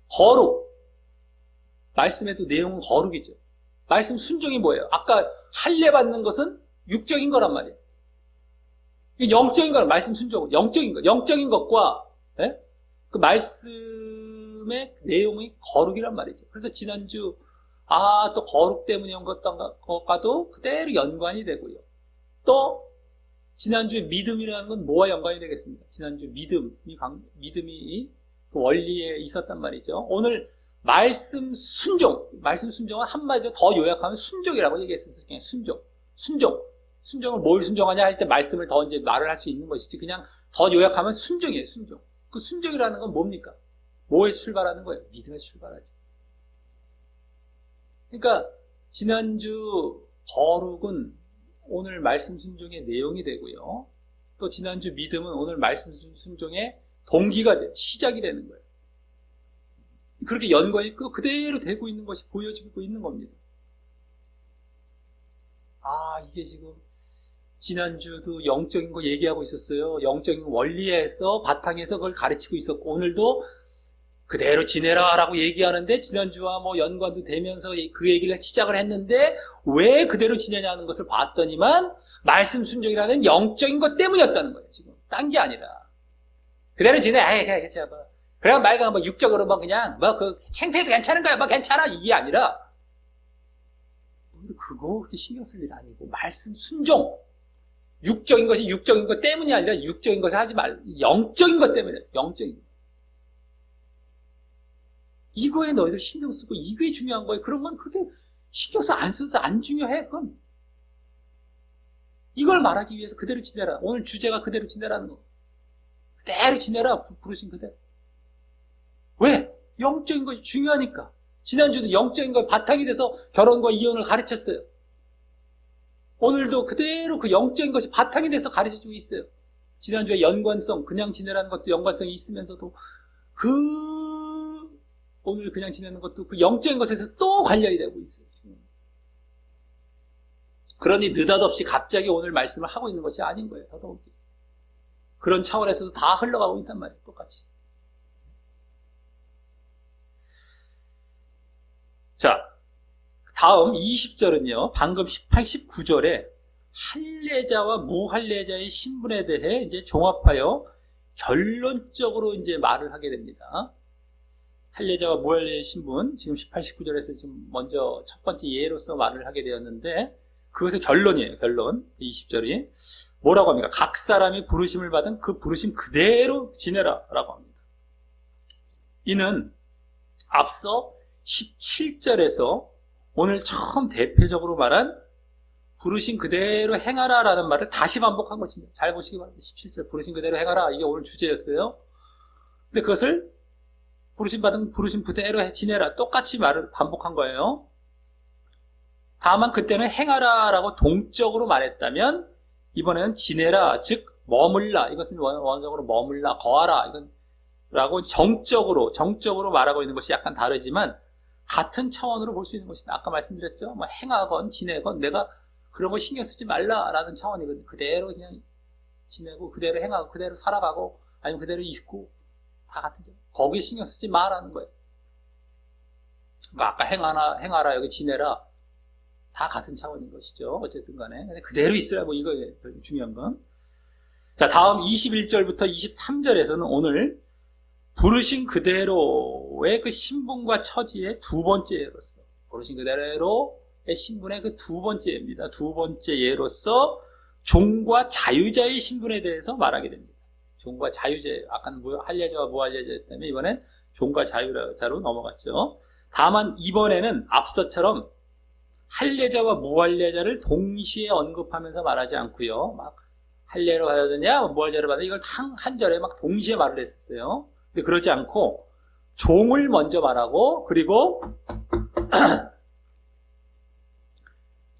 거룩. 말씀에도 내용은 거룩이죠. 말씀 순종이 뭐예요? 아까 할례 받는 것은 육적인 거란 말이에요. 영적인 거란 말씀 순종은 영적인 것. 영적인 것과 네? 그 말씀의 내용이 거룩이란 말이죠. 그래서 지난주 또 거룩 때문에 온 것과도 그대로 연관이 되고요. 또 지난주에 믿음이라는 건 뭐와 연관이 되겠습니까? 지난주 믿음이 그 원리에 있었단 말이죠. 오늘 말씀 순종은 한마디로 더 요약하면 순종이라고 얘기했었어요. 그냥 순종을 뭘 순종하냐 할 때 말씀을 더 이제 말을 할 수 있는 것이지, 그냥 더 요약하면 순종이에요. 순종. 그 순종이라는 건 뭡니까? 뭐에서 출발하는 거예요? 믿음에서 출발하죠. 그러니까 지난주 거룩은 오늘 말씀 순종의 내용이 되고요. 또 지난주 믿음은 오늘 말씀 순종의 동기가 돼요. 시작이 되는 거예요. 그렇게 연관이 그대로 되고 있는 것이 보여지고 있는 겁니다. 이게 지금 지난주도 영적인 거 얘기하고 있었어요. 영적인 원리에서 바탕에서 그걸 가르치고 있었고, 오늘도 그대로 지내라 라고 얘기하는데 지난주와 뭐 연관도 되면서 그 얘기를 시작을 했는데 왜 그대로 지내냐는 것을 봤더니만 말씀 순종이라는 영적인 것 때문이었다는 거예요. 지금 딴 게 아니라 그대로 지내. 그냥 괜찮아. 그래 말가 뭐 육적으로 뭐 그냥 뭐 그 창피해도 괜찮은 거야. 뭐 괜찮아. 이게 아니라 그거 그렇게 신경 쓸 일 아니고 말씀 순종. 육적인 것이 육적인 것 때문이 아니라 육적인 것을 하지 말, 영적인 것 때문에. 영적인 것. 이거에 너희들 신경 쓰고 이게 중요한 거예요. 그런 건 그렇게 신경 안 써도 안 중요해. 그건 이걸 말하기 위해서 그대로 지내라. 오늘 주제가 그대로 지내라는 거. 그대로 지내라. 부르신 그대로. 왜? 영적인 것이 중요하니까. 지난주도 영적인 것 바탕이 돼서 결혼과 이혼을 가르쳤어요. 오늘도 그대로 그 영적인 것이 바탕이 돼서 가르쳐주고 있어요. 지난주에 연관성, 그냥 지내라는 것도 연관성이 있으면서도 오늘 그냥 지내는 것도 그 영적인 것에서 또 관련이 되고 있어요. 그러니 느닷없이 갑자기 오늘 말씀을 하고 있는 것이 아닌 거예요. 더더욱이. 그런 차원에서도 다 흘러가고 있단 말이에요. 똑같이. 자, 다음 20절은요. 방금 18, 19절에 할례자와 무할례자의 신분에 대해 이제 종합하여 결론적으로 이제 말을 하게 됩니다. 할례자와 무할례의 신분, 지금 18, 19절에서 좀 먼저 첫 번째 예로서 말을 하게 되었는데, 그것의 결론이에요. 결론. 20절이 뭐라고 합니까? 각 사람이 부르심을 받은 그 부르심 그대로 지내라 라고 합니다. 이는 앞서 17절에서 오늘 처음 대표적으로 말한 부르심 그대로 행하라 라는 말을 다시 반복한 것입니다. 잘 보시기 바랍니다. 17절 부르심 그대로 행하라, 이게 오늘 주제였어요. 근데 그것을 부르심 받은 부르심 그대로 지내라, 똑같이 말을 반복한 거예요. 다만 그때는 행하라라고 동적으로 말했다면 이번에는 지내라, 즉 머물라. 이것은 원어적으로 머물라, 거하라. 이건 라고 정적으로 말하고 있는 것이 약간 다르지만 같은 차원으로 볼 수 있는 것입니다. 아까 말씀드렸죠. 뭐 행하건 지내건 내가 그런 거 신경 쓰지 말라라는 차원이거든요. 그대로 그냥 지내고 그대로 행하고 그대로 살아가고 아니면 그대로 있고 다 같은 점. 거기에 신경 쓰지 마라는 거예요. 그러니까 아까 행하라 여기 지내라 다 같은 차원인 것이죠. 어쨌든 간에 그대로 있으라 뭐 이거예요. 중요한 건. 자, 다음 21절부터 23절에서는 오늘 부르신 그대로의 그 신분과 처지의 두 번째 예로서 부르신 그대로의 신분의 그 두 번째 예입니다. 두 번째 예로서 종과 자유자의 신분에 대해서 말하게 됩니다. 종과 자유자, 아까는 할례자와 무할례자였다면 이번엔 종과 자유자로 넘어갔죠. 다만 이번에는 앞서처럼 할례자와 무할례자를 동시에 언급하면서 말하지 않고요. 막 할례를 받아야 되냐, 무할례를 받아야 되냐, 이걸 한 절에 막 동시에 말을 했었어요. 근데 그러지 않고 종을 먼저 말하고 그리고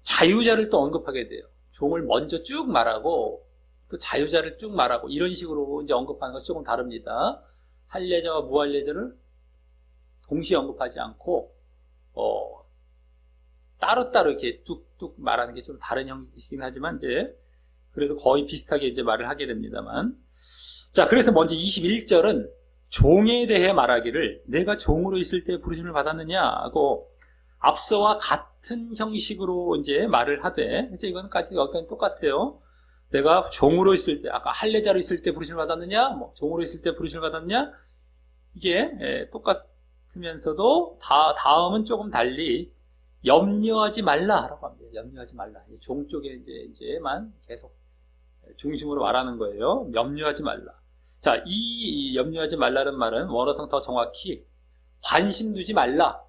자유자를 또 언급하게 돼요. 종을 먼저 쭉 말하고 또 자유자를 쭉 말하고 이런 식으로 이제 언급하는 건 조금 다릅니다. 할례자와 무할례자를 동시에 언급하지 않고 따로따로 이렇게 뚝뚝 말하는 게 좀 다른 형식이긴 하지만 이제 그래도 거의 비슷하게 이제 말을 하게 됩니다만. 자, 그래서 먼저 21절은 종에 대해 말하기를 내가 종으로 있을 때 부르심을 받았느냐 하고 앞서와 같은 형식으로 이제 말을 하되 이제 이거는까지 여기까지 똑같아요. 내가 종으로 있을 때 아까 할례자로 있을 때 부르심을 받았느냐 뭐 종으로 있을 때 부르심을 받았느냐 이게 똑같으면서도 다음은 조금 달리 염려하지 말라라고 합니다. 염려하지 말라. 종 쪽에 이제만 계속 중심으로 말하는 거예요. 염려하지 말라. 자, 이 염려하지 말라는 말은 원어상 더 정확히 관심 두지 말라,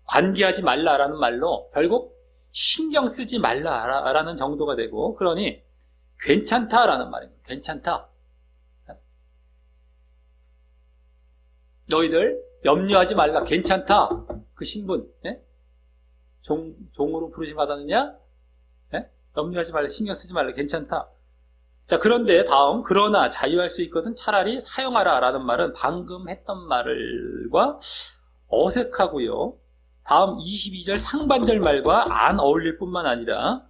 관계하지 말라라는 말로 결국 신경 쓰지 말라라는 정도가 되고, 그러니 괜찮다라는 말입니다. 괜찮다. 너희들 염려하지 말라. 괜찮다. 그 신분, 종으로 부르심 받았느냐? 염려하지 말라. 신경 쓰지 말라. 괜찮다. 자, 그런데 다음, 그러나 자유할 수 있거든 차라리 사용하라 라는 말은 방금 했던 말과 어색하고요. 다음 22절 상반절 말과 안 어울릴 뿐만 아니라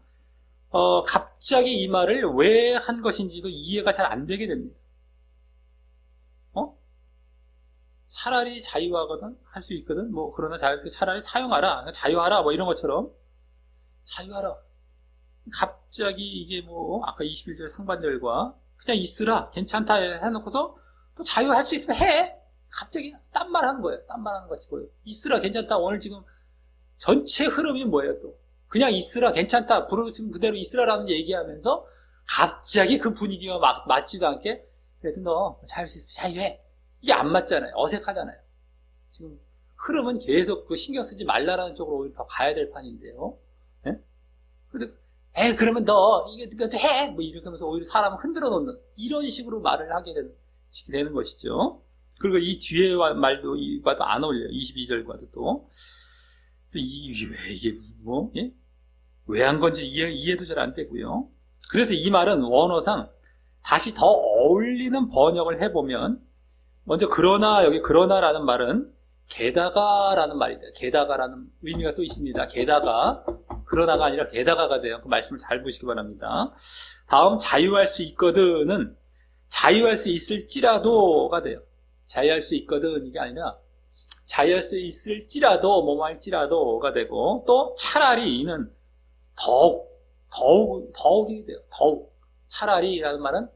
갑자기 이 말을 왜 한 것인지도 이해가 잘 안 되게 됩니다. 차라리 자유하거든 할 수 있거든 뭐 그러나 자유할 수 차라리 사용하라 자유하라 뭐 이런 것처럼 자유하라 갑자기 이게 뭐 아까 21절 상반절과 그냥 있으라 괜찮다 해놓고서 또 자유할 수 있으면 해 갑자기 딴 말 하는 거예요. 딴 말 하는 것 같이 보여요. 있으라 괜찮다. 오늘 지금 전체 흐름이 뭐예요? 또 그냥 있으라 괜찮다 부르심 그대로 있으라라는 얘기하면서 갑자기 그 분위기와 맞지도 않게 그래도 너 자유할 수 있으면 자유해 이게 안 맞잖아요. 어색하잖아요. 지금 흐름은 계속 그 신경 쓰지 말라라는 쪽으로 오히려 더 가야 될 판인데요. 근데 그러면 너 이거 해! 뭐 이렇게 하면서 오히려 사람을 흔들어 놓는 이런 식으로 말을 하게 되는 것이죠. 그리고 이 뒤에 말도 이과도 안 어울려요. 22절과도 또. 왜 이게 뭐, 왜 한 건지 이해도 잘 안 되고요. 그래서 이 말은 원어상 다시 더 어울리는 번역을 해보면 먼저 여기 그러나라는 말은 게다가라는 말이다. 게다가라는 의미가 또 있습니다. 게다가 그러나가 아니라 게다가가 돼요. 그 말씀을 잘 보시기 바랍니다. 다음 자유할 수 있거든은 자유할 수 있을지라도가 돼요. 자유할 수 있거든 이게 아니라 자유할 수 있을지라도 뭐뭐 할지라도가 되고 또 차라리는 더욱이 돼요. 더욱 차라리라는 말은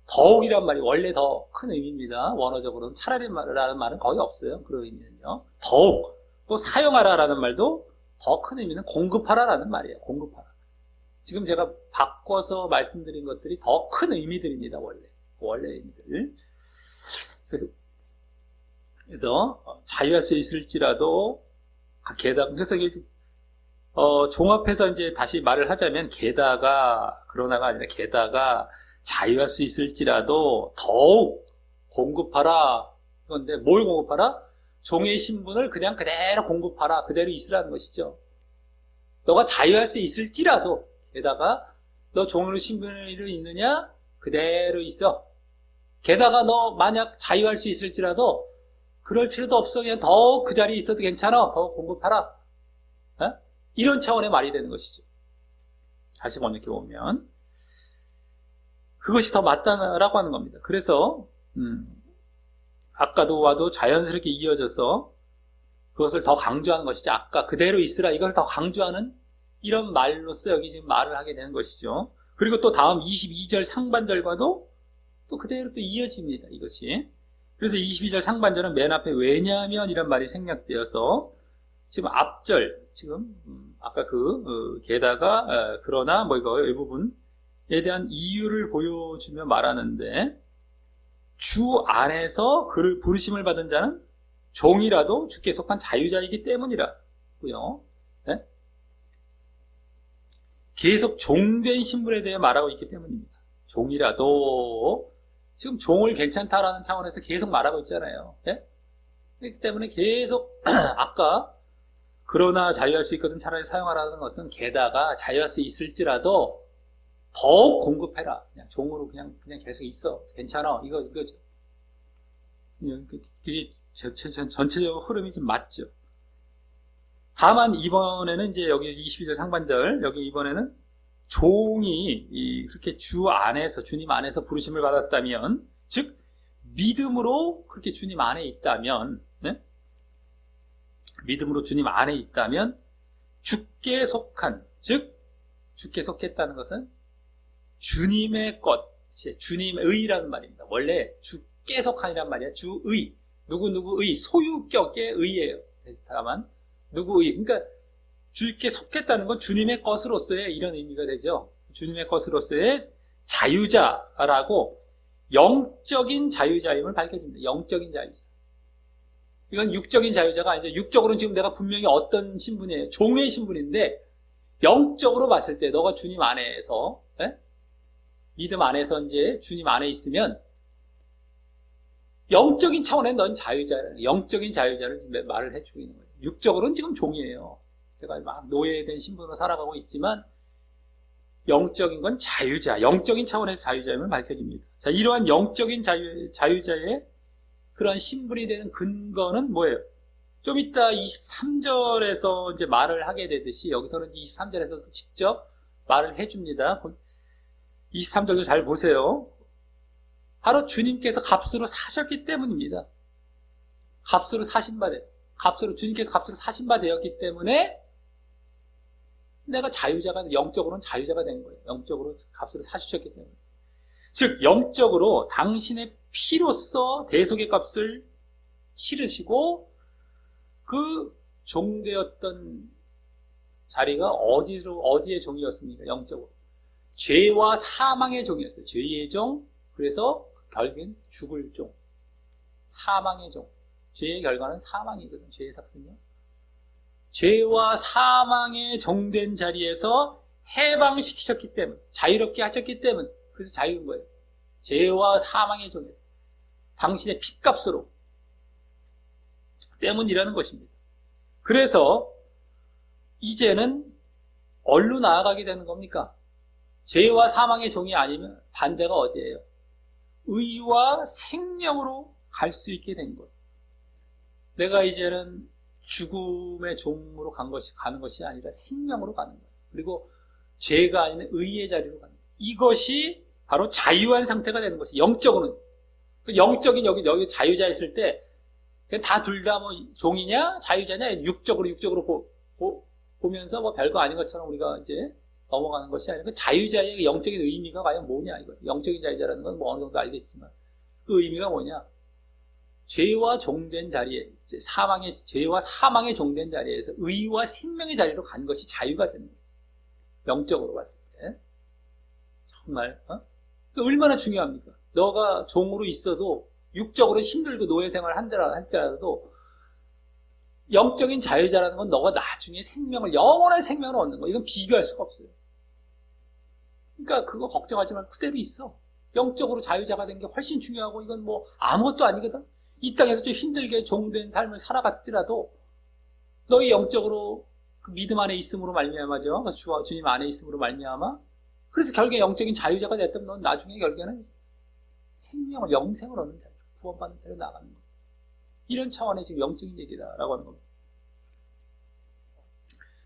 더욱이란 말이 원래 더 큰 의미입니다. 원어적으로는 차라리라는 말은 거의 없어요. 그런 의미는요. 더욱 또 사용하라라는 말도 더 큰 의미는 공급하라라는 말이에요. 공급하라. 지금 제가 바꿔서 말씀드린 것들이 더 큰 의미들입니다. 원래 의미들. 그래서 자유할 수 있을지라도 게다가 그래서 이게 종합해서 이제 다시 말을 하자면 게다가 그러나가 아니라 게다가 자유할 수 있을지라도 더욱 공급하라. 그런데 뭘 공급하라? 종의 신분을 그냥 그대로 공급하라. 그대로 있으라는 것이죠. 너가 자유할 수 있을지라도, 게다가 너 종으로 신분으로 있느냐? 그대로 있어. 게다가 너 만약 자유할 수 있을지라도 그럴 필요도 없어. 그냥 더 그 자리에 있어도 괜찮아. 더 공급하라. 어? 이런 차원의 말이 되는 것이죠. 다시 번역해 보면 그것이 더 맞다라고 하는 겁니다. 그래서 아까도 와도 자연스럽게 이어져서 그것을 더 강조하는 것이죠. 아까 그대로 있으라 이걸 더 강조하는 이런 말로서 여기 지금 말을 하게 되는 것이죠. 그리고 또 다음 22절 상반절과도 또 그대로 또 이어집니다. 이것이. 그래서 22절 상반절은 맨 앞에 왜냐하면 이란 말이 생략되어서 지금 앞절 지금 아까 게다가 그러나 뭐 이거 이 부분에 대한 이유를 보여주며 말하는데 주 안에서 그를 부르심을 받은 자는 종이라도 주께 속한 자유자이기 때문이라고요. 네? 계속 종된 신분에 대해 말하고 있기 때문입니다. 종이라도 지금 종을 괜찮다라는 차원에서 계속 말하고 있잖아요. 네? 그렇기 때문에 계속 아까 그러나 자유할 수 있거든 차라리 사용하라는 것은 게다가 자유할 수 있을지라도 더욱 공급해라. 그냥 종으로 그냥 계속 있어. 괜찮아. 이거죠. 그게 전체적으로 흐름이 좀 맞죠. 다만 이번에는 이제 여기 22절 상반절 여기 이번에는 종이 그렇게 주 안에서 주님 안에서 부르심을 받았다면 즉 믿음으로 그렇게 주님 안에 있다면 네? 믿음으로 주님 안에 있다면 주께 속한 즉 주께 속했다는 것은 주님의 것이 주님의라는 말입니다. 원래 주께 속한이란 말이야. 주의 누구의 소유격의 의예요. 다만 누구의 그러니까 주께 속했다는 건 주님의 것으로서의 이런 의미가 되죠. 주님의 것으로서의 자유자라고 영적인 자유자임을 밝혀줍니다. 영적인 자유자. 이건 육적인 자유자가 아니죠. 육적으로는 지금 내가 분명히 어떤 신분이에요. 종의 신분인데 영적으로 봤을 때 너가 주님 안에서 믿음 안에서 이제 주님 안에 있으면 영적인 차원에 넌 자유자라는 영적인 자유자를 지금 말을 해주고 있는 거예요. 육적으로는 지금 종이에요. 제가 막 노예된 신분으로 살아가고 있지만 영적인 건 자유자, 영적인 차원에서 자유자임을 밝혀줍니다. 자, 이러한 영적인 자유자의 그러한 신분이 되는 근거는 뭐예요? 좀 이따 23절에서 이제 말을 하게 되듯이 여기서는 23절에서 직접 말을 해줍니다. 23절도 잘 보세요. 바로 주님께서 값으로 사셨기 때문입니다. 값으로 사신 바 주님께서 값으로 사신 바 되었기 때문에 내가 영적으로는 자유자가 된 거예요. 영적으로 값으로 사주셨기 때문에. 즉, 영적으로 당신의 피로써 대속의 값을 치르시고 그 종되었던 자리가 어디의 종이었습니까? 영적으로. 죄와 사망의 종이었어요. 죄의 종, 그래서 결국엔 죽을 종. 사망의 종. 죄의 결과는 사망이거든. 죄의 삭은요. 죄와 사망의 종된 자리에서 해방시키셨기 때문, 자유롭게 하셨기 때문, 그래서 자유인 거예요. 죄와 사망의 종에서 당신의 핏값으로 때문이라는 것입니다. 그래서 이제는 어디로 나아가게 되는 겁니까? 죄와 사망의 종이 아니면 반대가 어디예요? 의와 생명으로 갈 수 있게 된 거예요. 내가 이제는 죽음의 종으로 가는 것이 아니라 생명으로 가는 거예요. 그리고 죄가 아닌 의의 자리로 가는 거예요. 이것이 바로 자유한 상태가 되는 것이에요. 영적으로는. 영적인 여기 자유자 있을 때 다 둘 다 뭐 종이냐 자유자냐 육적으로 보면서 뭐 별거 아닌 것처럼 우리가 이제 넘어가는 것이 아니라 그 자유자의 영적인 의미가 과연 뭐냐 이거. 영적인 자유자라는 건 뭐 어느 정도 알겠지만 그 의미가 뭐냐? 죄와 종된 자리에 죄와 사망의 종된 자리에서 의와 생명의 자리로 간 것이 자유가 되는 거예요. 영적으로 봤을 때 정말 얼마나 중요합니까? 너가 종으로 있어도 육적으로 힘들고 노예 생활을 할지라도 영적인 자유자라는 건 너가 나중에 영원한 생명을 얻는 거. 이건 비교할 수가 없어요. 그러니까 그거 걱정하지 말고 그대로 있어. 영적으로 자유자가 된 게 훨씬 중요하고 이건 뭐 아무것도 아니거든. 이 땅에서 좀 힘들게 종된 삶을 살아갔더라도 너희 영적으로 그 믿음 안에 있음으로 말미암아죠. 주님 안에 있음으로 말미암아. 그래서 결국에 영적인 자유자가 됐던 넌 나중에 결국에는 생명을, 영생을 얻는 자유, 구원받는 자로 나가는 거예요. 이런 차원의 지금 영적인 얘기다라고 하는 겁니다.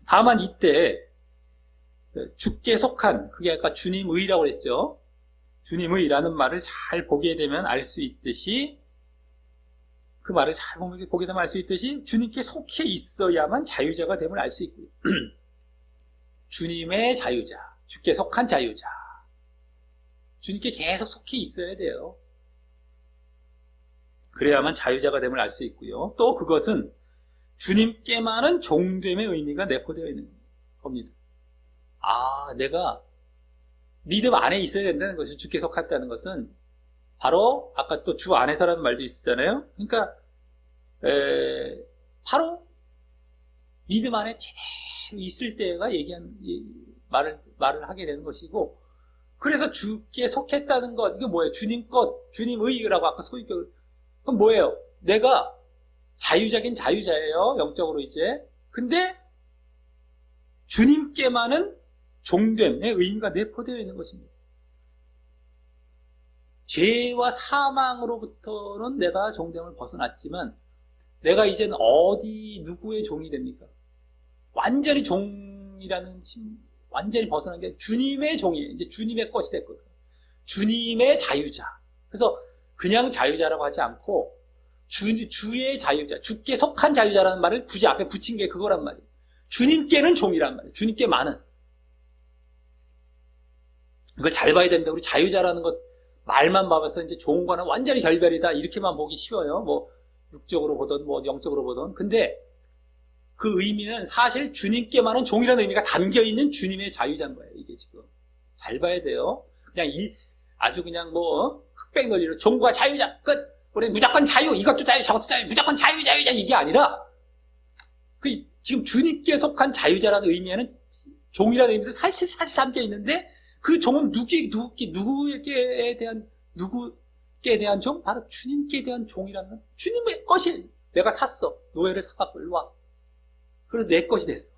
다만 이때 주께 속한, 그게 아까 주님의라고 했죠. 주님의라는 말을 잘 보게 되면 알 수 있듯이, 그 말을 잘 보게 되면 알 수 있듯이 주님께 속해 있어야만 자유자가 됨을 알 수 있고요. 주님의 자유자, 주께 속한 자유자, 주님께 계속 속해 있어야 돼요. 그래야만 자유자가 됨을 알 수 있고요. 또 그것은 주님께만은 종됨의 의미가 내포되어 있는 겁니다. 아, 내가 믿음 안에 있어야 된다는 것이, 주께 속했다는 것은 바로 아까 또 주 안에서라는 말도 있었잖아요. 그러니까 바로 믿음 안에 제대로 있을 때가 얘기한 말을 하게 되는 것이고, 그래서 주께 속했다는 것, 이게 뭐예요? 주님 것, 주님의라고 아까 소유격을, 그럼 뭐예요? 내가 자유자긴 자유자예요, 영적으로 이제. 근데 주님께만은 종됨의 의미가 내포되어 있는 것입니다. 죄와 사망으로부터는 내가 종됨을 벗어났지만, 내가 이제는 누구의 종이 됩니까? 완전히 종이라는, 완전히 벗어난 게 주님의 종이에요. 이제 주님의 것이 됐거든요. 주님의 자유자. 그래서 그냥 자유자라고 하지 않고, 주의 자유자, 주께 속한 자유자라는 말을 굳이 앞에 붙인 게 그거란 말이에요. 주님께는 종이란 말이에요. 주님께 많은. 이걸 잘 봐야 됩니다. 우리 자유자라는 것, 말만 봐서 이제 좋은 거는 완전히 결별이다, 이렇게만 보기 쉬워요. 뭐, 육적으로 보든, 뭐, 영적으로 보든. 근데 그 의미는 사실 주님께만은 종이라는 의미가 담겨있는 주님의 자유자인 거예요, 이게 지금. 잘 봐야 돼요. 그냥 아주 그냥 뭐, 흑백 논리로 종과 자유자, 끝! 우리 무조건 자유, 이것도 자유, 저것도 자유, 무조건 자유자, 이게 아니라, 지금 주님께 속한 자유자라는 의미에는 종이라는 의미도 사실 담겨 있는데, 그 종은 누구에게 대한 종? 바로 주님께 대한 종이라는, 주님의 것이, 내가 샀어. 노예를 사갖고 일로 와. 그래서 내 것이 됐어.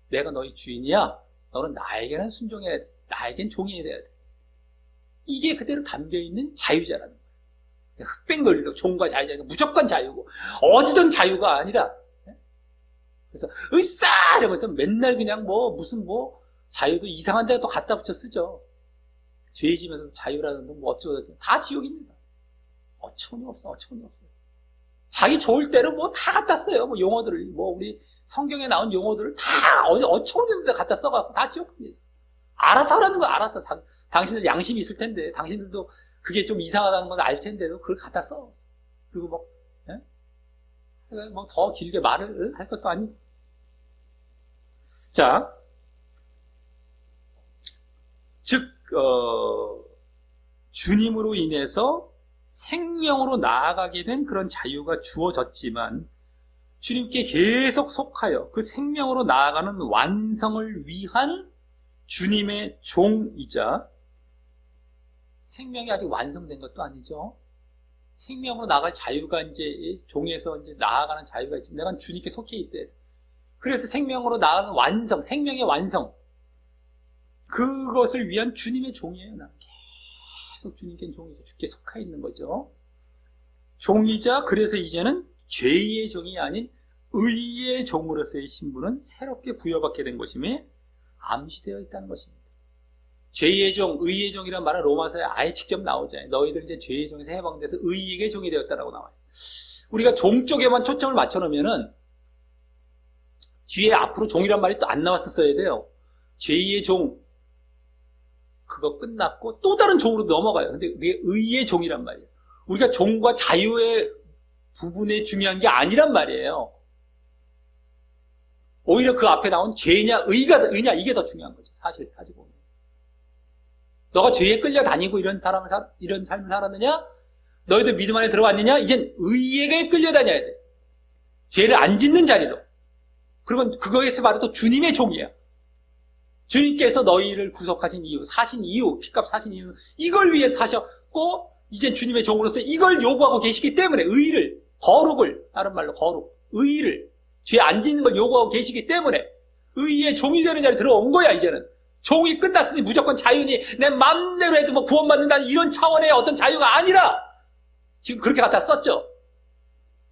내가 너희 주인이야. 너는 나에게는 순종해야 돼. 나에겐 종이 돼야 돼. 이게 그대로 담겨있는 자유자라는 거예요. 흑백 논리로 종과 자유자, 무조건 자유고, 어디든 자유가 아니라, 그래서, 으쌰! 이러면서 맨날 그냥 무슨 자유도 이상한 데가 또 갖다 붙여 쓰죠. 죄 지면서 자유라는 건 어쩌고 다 지옥입니다. 어처구니 없어요. 자기 좋을 대로 다 갖다 써요. 용어들을, 우리 성경에 나온 용어들을 다 어처구니 없는 데 갖다 써갖고 다 지옥입니다. 알아서 하라는 거 알아서. 당신들 양심이 있을 텐데, 당신들도 그게 좀 이상하다는 건 알 텐데도 그걸 갖다 써. 그리고 더 길게 말을 할 것도 아니고. 자, 즉, 주님으로 인해서 생명으로 나아가게 된 그런 자유가 주어졌지만, 주님께 계속 속하여 그 생명으로 나아가는 완성을 위한 주님의 종이자, 생명이 아직 완성된 것도 아니죠. 생명으로 나갈 자유가 이제 종에서 이제 나아가는 자유가 있지만, 내가 주님께 속해 있어야 돼. 그래서 생명으로 나아가는 완성, 생명의 완성, 그것을 위한 주님의 종이에요. 나는 계속 주님께 종이죠. 주께 속해 있는 거죠. 종이자, 그래서 이제는 죄의 종이 아닌 의의 종으로서의 신분은 새롭게 부여받게 된 것임에 암시되어 있다는 것입니다. 죄의 종, 의의 종이란 말은 로마서에 아예 직접 나오잖아요. 너희들 이제 죄의 종에서 해방돼서 의에게 종이 되었다라고 나와요. 우리가 종 쪽에만 초점을 맞춰놓으면은 뒤에 앞으로 종이란 말이 또 안 나왔었어야 돼요. 죄의 종, 그거 끝났고 또 다른 종으로 넘어가요. 근데 그게 의의 종이란 말이에요. 우리가 종과 자유의 부분에 중요한 게 아니란 말이에요. 오히려 그 앞에 나온 죄냐 의냐 이게 더 중요한 거죠. 사실 가지고 보면. 너가 죄에 끌려다니고 이런 삶을 살았느냐? 너희들 믿음 안에 들어왔느냐? 이젠 의에게 끌려다녀야 돼. 죄를 안 짓는 자리로. 그리고 그거에서 바로 또 주님의 종이에요. 주님께서 너희를 구속하신 이유, 사신 이유, 피값 사신 이유, 이걸 위해 사셨고 이제 주님의 종으로서 이걸 요구하고 계시기 때문에 의를, 거룩을, 다른 말로 거룩, 의를, 죄 안 짓는 걸 요구하고 계시기 때문에 의의 종이 되는 자리에 들어온 거야, 이제는. 종이 끝났으니 무조건 자유니 내 마음대로 해도 뭐 구원받는다는 이런 차원의 어떤 자유가 아니라 지금 그렇게 갖다 썼죠.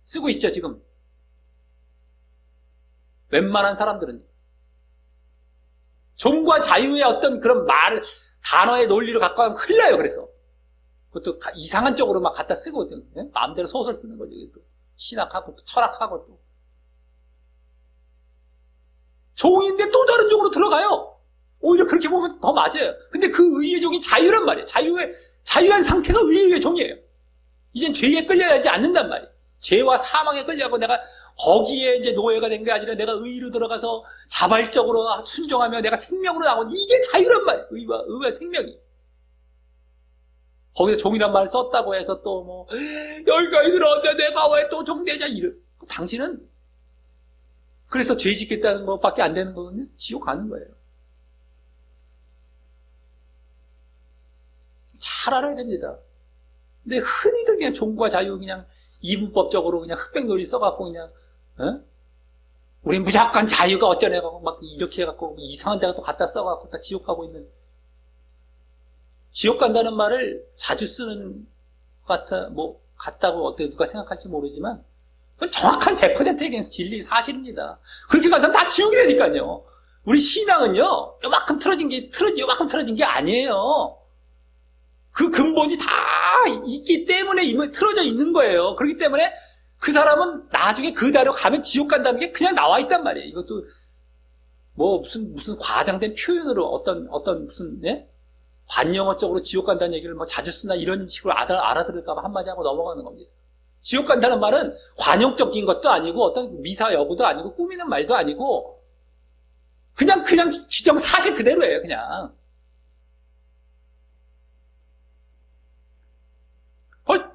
쓰고 있죠, 지금. 웬만한 사람들은. 종과 자유의 어떤 그런 단어의 논리로 갖고 가면 큰일 나요, 그래서. 그것도 이상한 쪽으로 막 갖다 쓰거든요. 마음대로 소설 쓰는 거죠, 또. 신학하고, 또 철학하고, 또. 종인데 또 다른 종으로 들어가요. 오히려 그렇게 보면 더 맞아요. 근데 그 의의 종이 자유란 말이에요. 자유한 상태가 의의 종이에요. 이젠 죄에 끌려야지 않는단 말이에요. 죄와 사망에 끌려가고 내가 거기에 이제 노예가 된 게 아니라 내가 의로 들어가서 자발적으로 순종하며 내가 생명으로 나온 이게 자유란 말이에요. 의와 생명이. 거기서 종이란 말을 썼다고 해서 또 뭐 여기까지 들어왔는데 내가 왜 또 종되냐 이런. 당신은 그래서 죄 짓겠다는 것밖에 안 되는 거거든요. 지옥 가는 거예요. 잘 알아야 됩니다. 근데 흔히들 그냥 종과 자유 그냥 이분법적으로 그냥 흑백 논리 써갖고 그냥 우리 무조건 자유가 어쩌냐고 막 이렇게 해갖고 이상한 데가 또 갖다 써갖고 다 지옥 가고 있는. 지옥 간다는 말을 자주 쓰는 것 같다고 어떻게 누가 생각할지 모르지만 그건 정확한 100%에 진리 사실입니다. 그렇게 간 사람 다 지옥이라니까요. 우리 신앙은요, 요만큼 틀어진 게 아니에요. 그 근본이 다 있기 때문에 틀어져 있는 거예요. 그렇기 때문에 그 사람은 나중에 그 다리로 가면 지옥 간다는 게 그냥 나와 있단 말이에요. 이것도 뭐 무슨 과장된 표현으로 어떤 무슨 관영어적으로 지옥 간다는 얘기를 뭐 자주 쓰나 이런 식으로 알아들을까봐 한마디 하고 넘어가는 겁니다. 지옥 간다는 말은 관용적인 것도 아니고 어떤 미사여구도 아니고 꾸미는 말도 아니고 그냥 기정 사실 그대로예요. 그냥.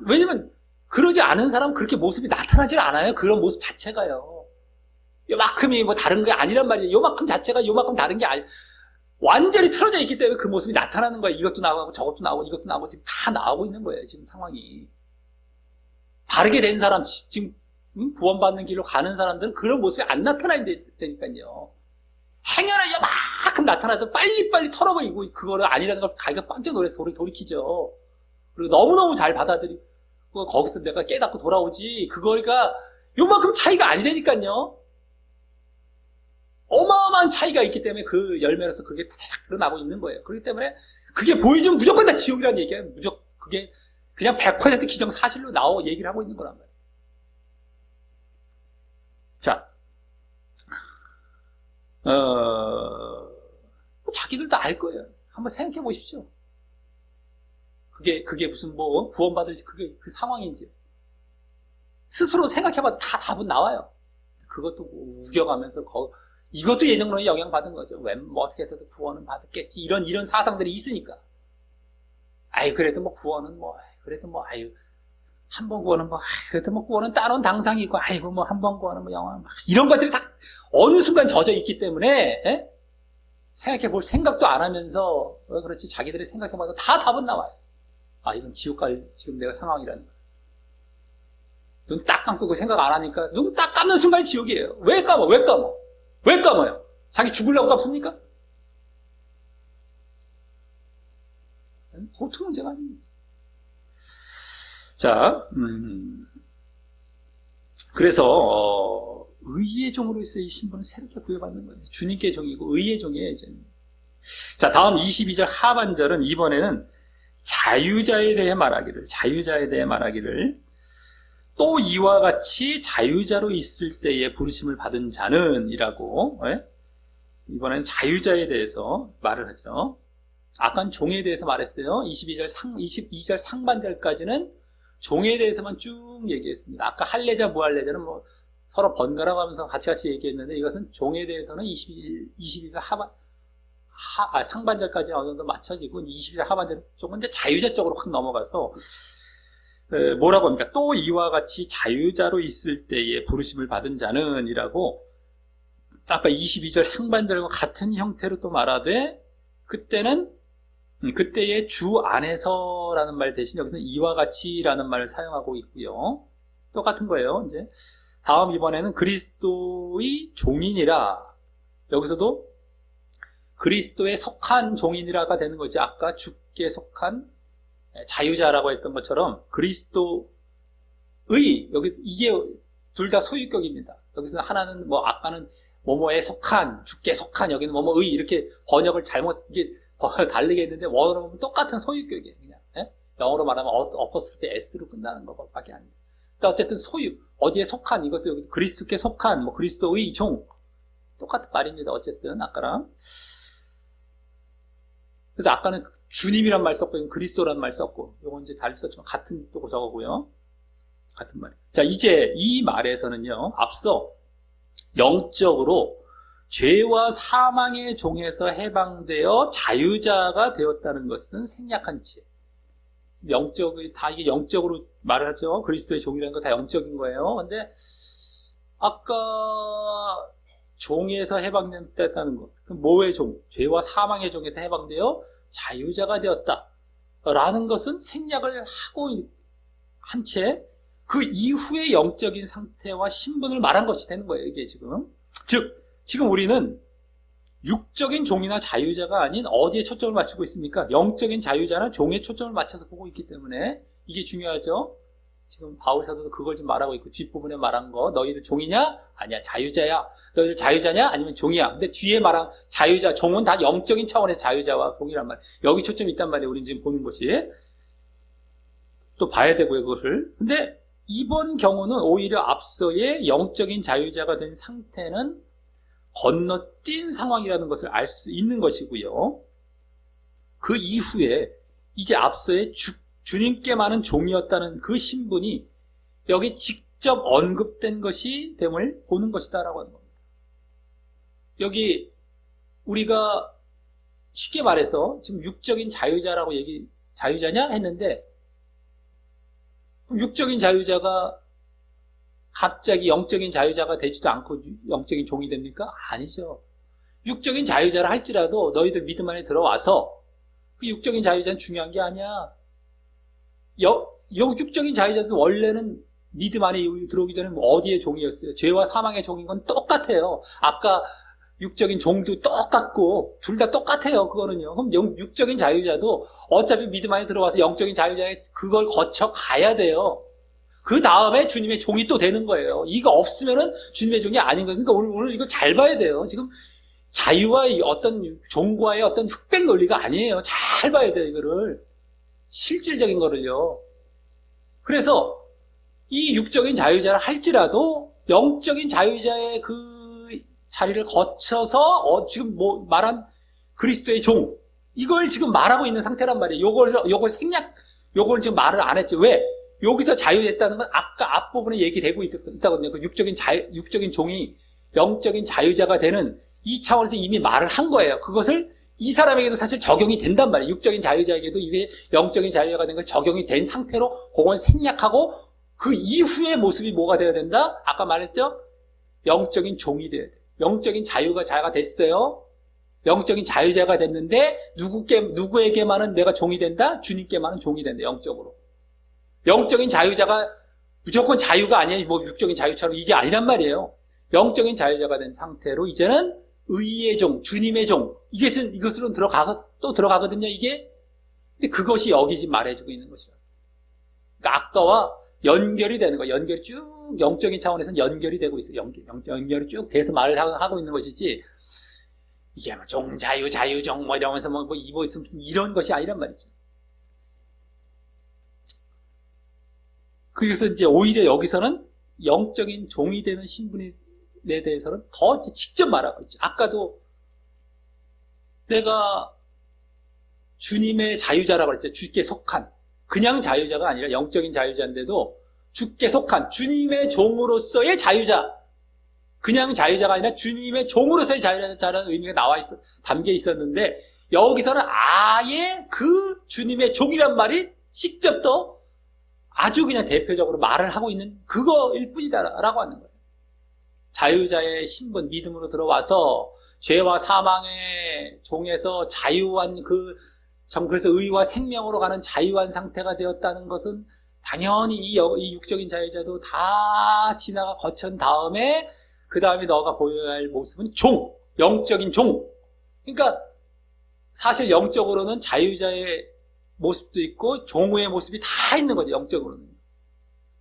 왜냐면 그러지 않은 사람은 그렇게 모습이 나타나질 않아요. 그런 모습 자체가요. 요만큼이 뭐 다른 게 아니란 말이에요. 요만큼 자체가 요만큼 다른 게 아니. 완전히 틀어져 있기 때문에 그 모습이 나타나는 거예요. 이것도 나오고 저것도 나오고 이것도 나오고 지금 다 나오고 있는 거예요. 지금 상황이. 다르게 된 사람, 지금 구원받는 길로 가는 사람들은 그런 모습이 안 나타나야 되니까요. 행여나 요만큼 나타나도 빨리빨리 털어버리고 그거를 아니라는 걸 자기가 깜짝 놀라서 돌이키죠. 그리고 너무너무 잘 받아들이고 거기서 내가 깨닫고 돌아오지 그거가 요만큼 차이가 아니라니까요. 어마어마한 차이가 있기 때문에 그 열매로서 그게 딱 드러나고 있는 거예요. 그렇기 때문에 그게 보여주면 무조건 다 지옥이라는 얘기예요. 무조건 그게 그냥 100% 기정사실로 얘기를 하고 있는 거란 말이에요. 자, 자기들도 알 거예요. 한번 생각해 보십시오. 그게 무슨 구원받을 그게 그 상황인지 스스로 생각해봐도 다 답은 나와요. 그것도 우겨가면서 이것도 예정론에 영향받은 거죠. 어떻게 해서도 구원은 받았겠지. 이런 사상들이 있으니까. 그래도 구원은 한 번 구원은 그래도 구원은 따놓은 당상이고, 한 번 구원은 영원, 이런 것들이 다 어느 순간 젖어 있기 때문에, 생각해 볼 생각도 안 하면서, 그렇지, 자기들이 생각해봐도 다 답은 나와요. 이건 지옥 갈 지금 내가 상황이라는 것은. 눈 딱 감고 생각 안 하니까, 눈 딱 감는 순간이 지옥이에요. 왜 감아요? 자기 죽으려고 감습니까? 보통 문제가 아닙니다. 자, 그래서, 의의 종으로서 이 신분은 새롭게 부여받는 거예요. 주님께 종이고, 의의 종이에요, 이제는. 자, 다음 22절 하반절은 이번에는 자유자에 대해 말하기를, 또 이와 같이 자유자로 있을 때에 부르심을 받은 자는 이라고, 이번엔 자유자에 대해서 말을 하죠. 아까는 종에 대해서 말했어요. 22절 상반절까지는 종에 대해서만 쭉 얘기했습니다. 아까 할례자, 무할례자는 서로 번갈아 가면서 같이 얘기했는데 이것은 종에 대해서는 22절 상반절까지 어느 정도 맞춰지고 22절 하반절 쪽은 이제 자유자 쪽으로 확 넘어가서 뭐라고 합니까? 또 이와 같이 자유자로 있을 때에 부르심을 받은 자는 이라고 아까 22절 상반절과 같은 형태로 또 말하되 그때의 주 안에서라는 말 대신 여기서 이와 같이라는 말을 사용하고 있고요. 똑같은 거예요. 이제 다음 이번에는 그리스도의 종인이라 여기서도 그리스도에 속한 종인이라가 되는 거죠. 아까 주께 속한 자유자라고 했던 것처럼 그리스도의, 여기 이게 둘 다 소유격입니다. 여기서 하나는 뭐 아까는 뭐뭐에 속한, 주께 속한, 여기는 뭐뭐의 이렇게 번역을 잘못 이게 다르게 했는데 원어로 보면 똑같은 소유격이에요. 그냥 영어로 말하면 어퍼스트로피 S로 끝나는 것밖에 안 돼요. 그러니까 어쨌든 소유, 어디에 속한, 이것도 여기 그리스도께 속한, 뭐 그리스도의 종, 똑같은 말입니다. 어쨌든 아까랑. 그래서 아까는 주님이란 말 썼고 그리스도란 말 썼고, 요건 이제 달리 썼지만 같은 또 저거고요. 같은 말. 자, 이제 이 말에서는요, 앞서 영적으로 죄와 사망의 종에서 해방되어 자유자가 되었다는 것은 생략한 채. 영적이 다 이게 영적으로 말을 하죠. 그리스도의 종이라는 거 다 영적인 거예요. 근데 아까 종에서 해방됐다는 것, 뭐의 종? 죄와 사망의 종에서 해방되어 자유자가 되었다라는 것은 생략을 하고 한 채 그 이후의 영적인 상태와 신분을 말한 것이 되는 거예요. 이게 지금. 즉, 지금 우리는 육적인 종이나 자유자가 아닌 어디에 초점을 맞추고 있습니까? 영적인 자유자나 종에 초점을 맞춰서 보고 있기 때문에 이게 중요하죠. 지금 바울 사도도 그걸 좀 말하고 있고, 뒷부분에 말한 거, 너희들 종이냐? 아니야, 자유자야. 너희들 자유자냐? 아니면 종이야. 근데 뒤에 말한 자유자, 종은 다 영적인 차원에서 자유자와 종이란 말. 여기 초점이 있단 말이에요. 우리는 지금 보는 것이. 또 봐야 되고요, 그것을. 근데 이번 경우는 오히려 앞서의 영적인 자유자가 된 상태는 건너뛴 상황이라는 것을 알 수 있는 것이고요. 그 이후에 이제 앞서의 주님께만은 종이었다는 그 신분이 여기 직접 언급된 것이 됨을 보는 것이다라고 하는 겁니다. 여기 우리가 쉽게 말해서 지금 육적인 자유자라고 자유자냐 했는데, 육적인 자유자가 갑자기 영적인 자유자가 되지도 않고 영적인 종이 됩니까? 아니죠. 육적인 자유자라 할지라도 너희들 믿음 안에 들어와서 그 육적인 자유자는 중요한 게 아니야. 육적인 자유자도 원래는 믿음 안에 들어오기 전에 어디의 종이었어요? 죄와 사망의 종인 건 똑같아요. 아까 육적인 종도 똑같고 둘 다 똑같아요. 그거는요. 그럼 육적인 자유자도 어차피 믿음 안에 들어와서 영적인 자유자에 그걸 거쳐 가야 돼요. 그 다음에 주님의 종이 또 되는 거예요. 이거 없으면은 주님의 종이 아닌 거예요. 그러니까 오늘 이거 잘 봐야 돼요. 지금 자유와의 어떤 종과의 어떤 흑백 논리가 아니에요. 잘 봐야 돼요. 이거를. 실질적인 거를요. 그래서 이 육적인 자유자를 할지라도 영적인 자유자의 그 자리를 거쳐서 지금 뭐 말한 그리스도의 종, 이걸 지금 말하고 있는 상태란 말이에요. 요걸 지금 말을 안 했죠. 왜? 여기서 자유됐다는 건 아까 앞부분에 얘기되고 있다거든요. 그 육적인 종이 영적인 자유자가 되는 이 차원에서 이미 말을 한 거예요. 그것을 이 사람에게도 사실 적용이 된단 말이에요. 육적인 자유자에게도 이게 영적인 자유자가 된 건 적용이 된 상태로 그건 생략하고 그 이후의 모습이 뭐가 되어야 된다? 아까 말했죠? 영적인 종이 되어야 돼요. 영적인 자유자가 됐어요. 영적인 자유자가 됐는데 누구에게만은 내가 종이 된다? 주님께만은 종이 된다. 영적으로. 영적인 자유자가 무조건 자유가 아니에요. 뭐 육적인 자유처럼 이게 아니란 말이에요. 영적인 자유자가 된 상태로 이제는 의의 종, 주님의 종, 이것으로 또 들어가거든요, 이게. 근데 그것이 여기 지금 말해주고 있는 것이죠. 그러니까 아까와 연결이 되는 거예요. 연결이 쭉, 영적인 차원에서는 연결이 되고 있어요. 연결이 쭉 돼서 말을 하고 있는 것이지, 이게 뭐 자유종, 뭐 이러면서 뭐 있으면 이런 것이 아니란 말이죠. 그래서 이제 오히려 여기서는 영적인 종이 되는 신분에 대해서는 더 직접 말하고 있죠. 아까도 내가 주님의 자유자라고 했죠. 주께 속한. 그냥 자유자가 아니라 영적인 자유자인데도 주께 속한 주님의 종으로서의 자유자. 그냥 자유자가 아니라 주님의 종으로서의 자유자라는 의미가 담겨 있었는데 여기서는 아예 그 주님의 종이란 말이 직접 또 아주 그냥 대표적으로 말을 하고 있는 그거일 뿐이다라고 하는 거예요. 자유자의 신분, 믿음으로 들어와서 죄와 사망의 종에서 자유한 그래서 의와 생명으로 가는 자유한 상태가 되었다는 것은 당연히 이 육적인 자유자도 다 거친 다음에 그 다음에 너가 보여야 할 모습은 종, 영적인 종. 그러니까 사실 영적으로는 자유자의 모습도 있고 종의 모습이 다 있는 거죠. 영적으로는.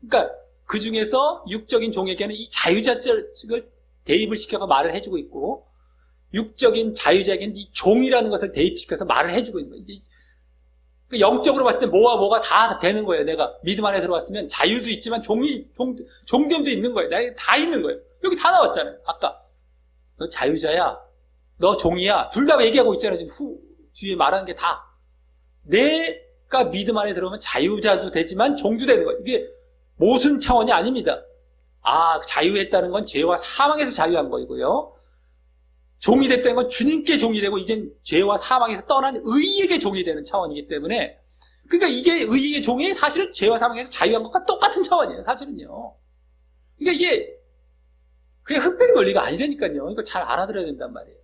그러니까 그 중에서 육적인 종에게는 이 자유자를 대입을 시켜서 말을 해주고 있고, 육적인 자유자에게는 이 종이라는 것을 대입시켜서 말을 해주고 있는 거예요. 영적으로 봤을 때 뭐와 뭐가 다 되는 거예요. 내가 믿음 안에 들어왔으면 자유도 있지만 종됨도 있는 거예요. 내가 다 있는 거예요. 여기 다 나왔잖아요. 아까 너 자유자야, 너 종이야, 둘 다 얘기하고 있잖아요. 지금 뒤에 말하는 게 다. 내가 믿음 안에 들어오면 자유자도 되지만 종도 되는 거예요. 이게 모순 차원이 아닙니다. 자유했다는 건 죄와 사망에서 자유한 거이고요. 종이 됐다는 건 주님께 종이 되고 이젠 죄와 사망에서 떠난 의에게 종이 되는 차원이기 때문에, 그러니까 이게 의의 종이 사실은 죄와 사망에서 자유한 것과 똑같은 차원이에요. 사실은요. 그러니까 이게 그게 흑백 논리가 아니라니까요. 이걸 잘 알아들어야 된단 말이에요.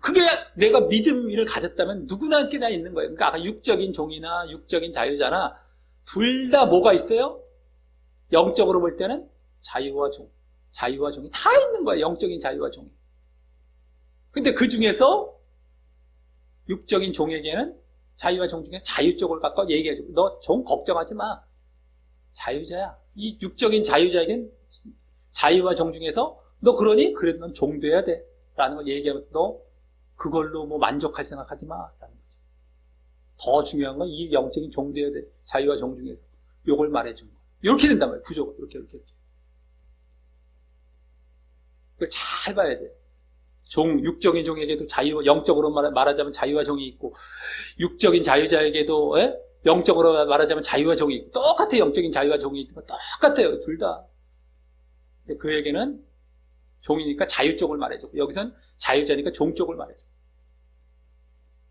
그게 내가 믿음을 가졌다면 누구나한테나 있는 거예요. 그러니까 아까 육적인 종이나 육적인 자유자나 둘 다 뭐가 있어요? 영적으로 볼 때는 자유와 종이 다 있는 거예요. 영적인 자유와 종이. 근데 그 중에서 육적인 종에게는 자유와 종 중에서 자유 쪽을 갖고 얘기해주고, 너 종 걱정하지 마. 자유자야. 이 육적인 자유자에겐 자유와 종 중에서 너 그러니? 그래도 넌 종 돼야 돼. 라는 걸 얘기하면서 너 그걸로 뭐 만족할 생각하지 마. 라는 거죠. 더 중요한 건 이 영적인 종 돼야 돼. 자유와 종 중에서. 요걸 말해준 거예요. 이렇게 된단 말이에요. 구조가. 이렇게. 그걸 잘 봐야 돼요. 육적인 종에게도 영적으로 말하자면 자유와 종이 있고, 육적인 자유자에게도, 영적으로 말하자면 자유와 종이 있고, 똑같아요. 영적인 자유와 종이 있고, 똑같아요. 둘 다. 근데 그에게는 종이니까 자유 쪽을 말해주고, 여기선 자유자니까 종 쪽을 말해주고.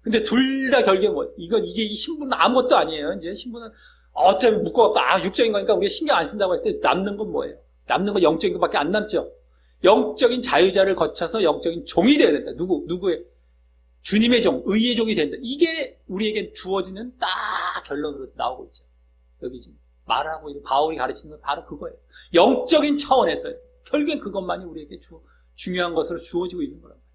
근데 둘 다 결국에 이게 이 신분은 아무것도 아니에요. 이제 신분은 어차피 묶어갖고, 육적인 거니까 우리가 신경 안 쓴다고 했을 때 남는 건 뭐예요? 남는 건 영적인 것밖에 안 남죠. 영적인 자유자를 거쳐서 영적인 종이 되어야 된다. 누구의? 주님의 종, 의의 종이 된다. 이게 우리에게 주어지는 딱 결론으로 나오고 있죠. 여기 지금 말하고 있는 바울이 가르치는 건 바로 그거예요. 영적인 차원에서요. 결국엔 그것만이 우리에게 중요한 것으로 주어지고 있는 거란 말이에요.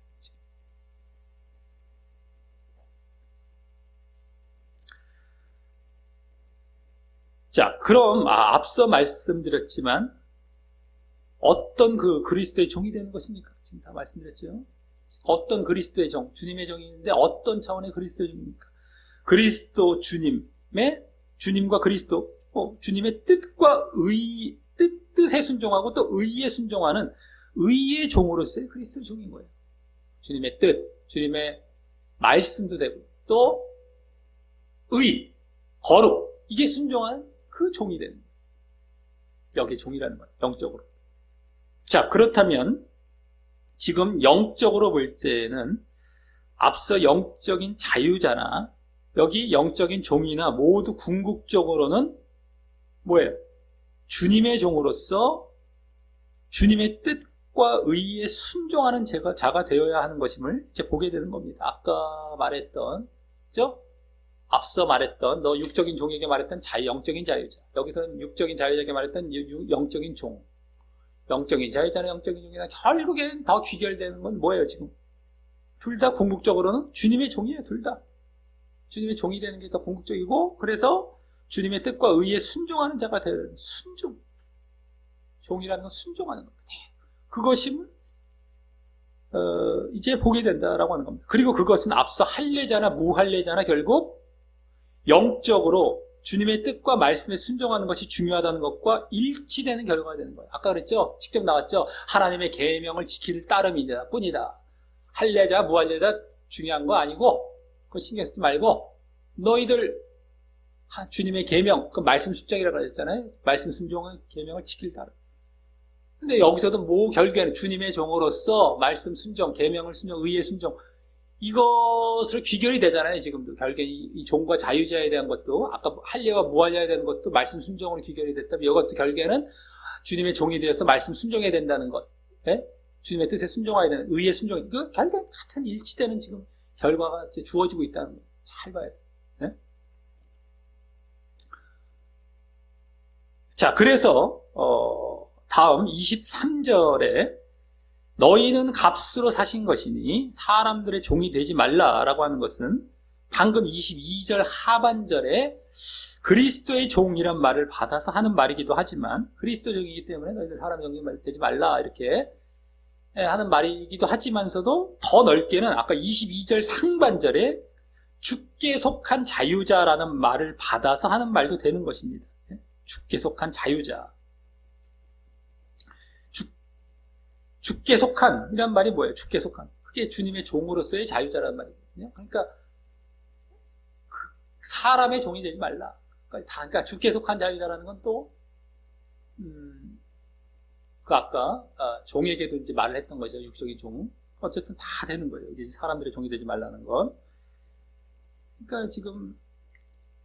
자, 그럼 앞서 말씀드렸지만 어떤 그리스도의 종이 되는 것입니까? 지금 다 말씀드렸죠. 어떤 그리스도의 종, 주님의 종이 있는데 어떤 차원의 그리스도의 종입니까? 그리스도 주님과 그리스도, 주님의 뜻과 뜻에 순종하고 또 의에 순종하는 의의 종으로서의 그리스도의 종인 거예요. 주님의 뜻, 주님의 말씀도 되고 또 거룩, 이게 순종하는 그 종이 되는 거예요. 여기 종이라는 거예요. 영적으로. 자, 그렇다면 지금 영적으로 볼 때는 앞서 영적인 자유자나 여기 영적인 종이나 모두 궁극적으로는 뭐예요? 주님의 종으로서 주님의 뜻과 의에 순종하는 자가 되어야 하는 것임을 이제 보게 되는 겁니다. 아까 말했던, 그죠? 앞서 말했던, 너 육적인 종에게 말했던 영적인 자유자. 여기서는 육적인 자유자에게 말했던 영적인 종. 영적인 자유자나 영적인 종이나 결국엔 더 귀결되는 건 뭐예요, 지금? 둘 다 궁극적으로는 주님의 종이에요, 둘 다. 주님의 종이 되는 게 더 궁극적이고, 그래서 주님의 뜻과 의에 순종하는 자가 되는 순종. 종이라는 건 순종하는 겁니다. 그것이 이제 보게 된다라고 하는 겁니다. 그리고 그것은 앞서 할례자나 무할례자나 결국 영적으로 주님의 뜻과 말씀에 순종하는 것이 중요하다는 것과 일치되는 결과가 되는 거예요. 아까 그랬죠? 직접 나왔죠? 하나님의 계명을 지킬 따름이다 뿐이다. 할례자, 무할례자 중요한 거 아니고 그거 신경 쓰지 말고 너희들 주님의 계명, 그 말씀 순종이라고 했잖아요. 말씀 순종은 계명을 지킬 따름. 근데 여기서도 결국에는 주님의 종으로서 말씀 순종, 계명을 순종, 의의 순종 이것으로 귀결이 되잖아요. 지금도 결국에 이 종과 자유자에 대한 것도 아까 할례와 무할례에 대한 것도 말씀 순종으로 귀결이 됐다면 이것도 결국에는 주님의 종이 되어서 말씀 순종해야 된다는 것, 주님의 뜻에 순종해야 되는 의의 순종, 이거 결국에 같은 일치되는 지금 결과가 이제 주어지고 있다는 거 잘 봐야 돼요. 자, 그래서 다음 23절에 너희는 값으로 사신 것이니 사람들의 종이 되지 말라라고 하는 것은 방금 22절 하반절에 그리스도의 종이란 말을 받아서 하는 말이기도 하지만, 그리스도 종이기 때문에 너희들 사람의 종이 되지 말라 이렇게 하는 말이기도 하지만서도 더 넓게는 아까 22절 상반절에 주께 속한 자유자라는 말을 받아서 하는 말도 되는 것입니다. 주께 속한 자유자. 주께 속한 이란 말이 뭐예요? 주께 속한. 그게 주님의 종으로서의 자유자라는 말이거든요. 그러니까 사람의 종이 되지 말라. 그러니까 주께 속한 자유자라는 건 또 아까 종에게도 이제 말을 했던 거죠. 육적인 종. 어쨌든 다 되는 거예요. 이제 사람들의 종이 되지 말라는 건. 그러니까 지금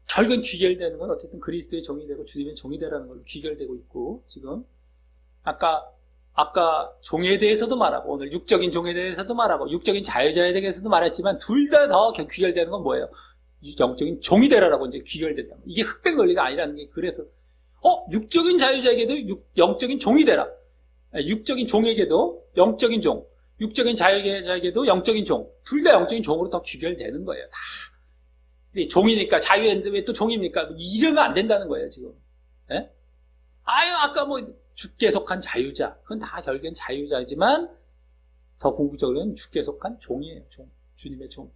결국은 귀결되는 건 어쨌든 그리스도의 종이 되고 주님의 종이 되라는 걸로 귀결되고 있고, 지금 아까 종에 대해서도 말하고 오늘 육적인 종에 대해서도 말하고 육적인 자유자에 대해서도 말했지만 둘 다 더 귀결되는 건 뭐예요? 영적인 종이 되라라고 이제 귀결된다. 이게 흑백 논리가 아니라는 게, 그래서 육적인 자유자에게도 영적인 종이 되라. 육적인 종에게도 영적인 종, 육적인 자유자에게도 영적인 종, 둘 다 영적인 종으로 더 귀결되는 거예요. 다. 종이니까 자유했는데 왜 또 종입니까? 이러면 안 된다는 거예요, 지금. 예? 아까 뭐 주께 속한 자유자, 그건 다 결국엔 자유자이지만 더 궁극적으로는 주께 속한 종이에요. 종, 주님의 종.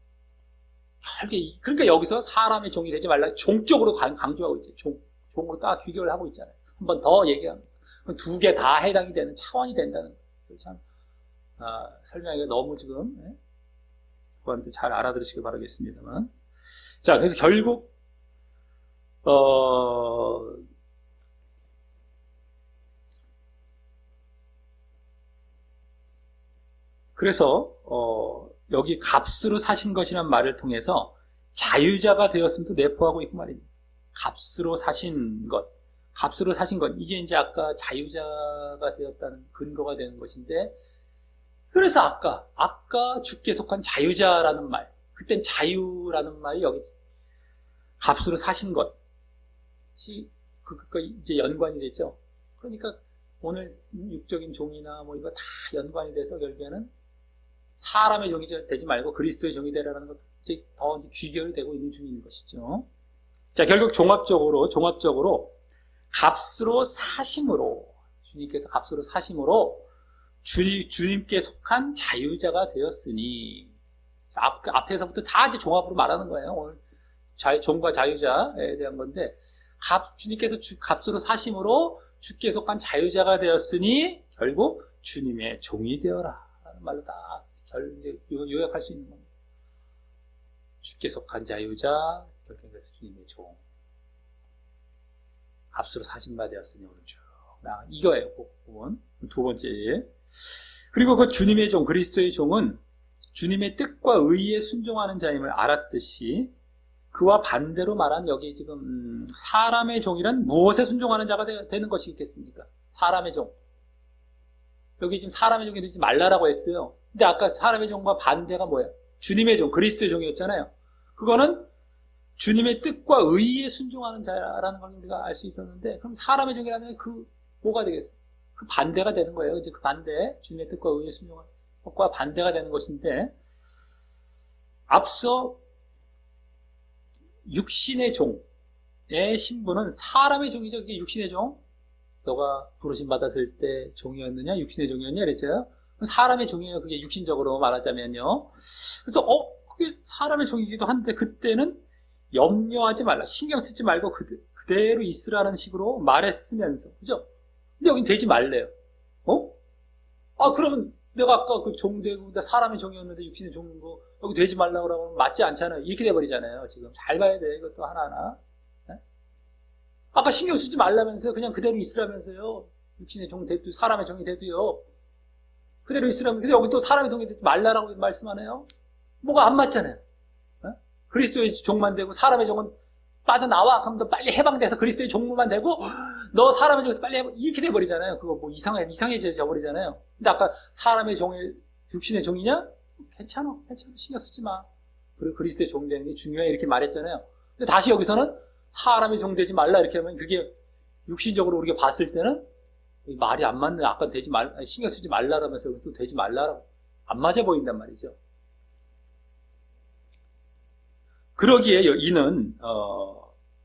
그러니까 여기서 사람의 종이 되지 말라, 종적으로 강조하고 있죠. 종으로 딱 귀결을 하고 있잖아요. 한 번 더 얘기하면서 두 개 다 해당이 되는 차원이 된다는 걸 참 설명하기가 너무 지금 그한테 잘 알아들으시길 바라겠습니다만. 자, 그래서 결국 그래서 여기 값으로 사신 것이란 말을 통해서 자유자가 되었음도 내포하고 있고 말입니다. 값으로 사신 것, 값으로 사신 것, 이게 이제 아까 자유자가 되었다는 근거가 되는 것인데, 그래서 아까 주께 속한 자유자라는 말, 그땐 자유라는 말이 여기 값으로 사신 것이 그거 이제 연관이 됐죠. 그러니까 오늘 육적인 종이나 뭐 이거 다 연관이 돼서 결국에는 사람의 종이 되지 말고 그리스도의 종이 되라는 것도 더 귀결이 되고 있는 중인 것이죠. 자, 결국 종합적으로 값으로 사심으로, 주님께서 값으로 사심으로 주님께 속한 자유자가 되었으니, 앞에서부터 다 이제 종합으로 말하는 거예요. 오늘 종과 자유자에 대한 건데, 주님께서 값으로 사심으로 주께 속한 자유자가 되었으니 결국 주님의 종이 되어라 라는 말로 다 이제 요약할 수 있는 겁니다. 주께 속한 자유자, 결국에서 주님의 종, 값으로 사신 바 되었으니 오늘 쭉 이거예요. 보면 두 번째. 그리고 그 주님의 종, 그리스도의 종은 주님의 뜻과 의에 순종하는 자임을 알았듯이, 그와 반대로 말한 여기 지금 사람의 종이란 무엇에 순종하는 자가 되는 것이겠습니까? 사람의 종. 여기 지금 사람의 종이 되지 말라라고 했어요. 근데 아까 사람의 종과 반대가 뭐예요? 주님의 종, 그리스도의 종이었잖아요. 그거는 주님의 뜻과 의에 순종하는 자라는 걸 우리가 알 수 있었는데, 그럼 사람의 종이라는 게 뭐가 되겠어요? 그 반대가 되는 거예요. 이제 그 반대, 주님의 뜻과 의에 순종하는 것과 반대가 되는 것인데, 앞서 육신의 종의 신분은 사람의 종이죠. 그게 육신의 종. 너가 부르심 받았을 때 종이었느냐, 육신의 종이었냐 그랬죠. 사람의 종이에요. 그게 육신적으로 말하자면요. 그래서 그게 사람의 종이기도 한데, 그때는 염려하지 말라, 신경 쓰지 말고 그대로 있으라는 식으로 말했으면서, 그죠? 근데 여긴 되지 말래요. 그러면 내가 아까 그 종 되고 사람의 종이었는데 육신의 종인 거 여기 되지 말라고 하면 맞지 않잖아요. 이렇게 돼버리잖아요. 지금 잘 봐야 돼, 이것도 하나하나. 네? 아까 신경 쓰지 말라면서요. 그냥 그대로 있으라면서요. 육신의 종 돼도, 사람의 종이 돼도요. 그대로 있으라면, 근데 여기 또 사람의 종이 되지 말라라고 말씀하네요. 뭐가 안 맞잖아요. 네? 그리스도의 종만 되고 사람의 종은 빠져나와. 그럼 너 빨리 해방돼서 그리스도의 종만 되고, 너 사람의 종에서 빨리 이렇게 돼버리잖아요. 그거 뭐 이상해져 버리잖아요. 근데 아까 사람의 종의, 육신의 종이냐? 괜찮아. 신경 쓰지 마. 그리고 그리스도의 종 되는 게 중요해. 이렇게 말했잖아요. 근데 다시 여기서는 사람의 종 되지 말라. 이렇게 하면 그게 육신적으로 우리가 봤을 때는 말이 안 맞는, 아까 되지 말, 신경 쓰지 말라라면서 또 되지 말라라고. 안 맞아 보인단 말이죠. 그러기에 이는,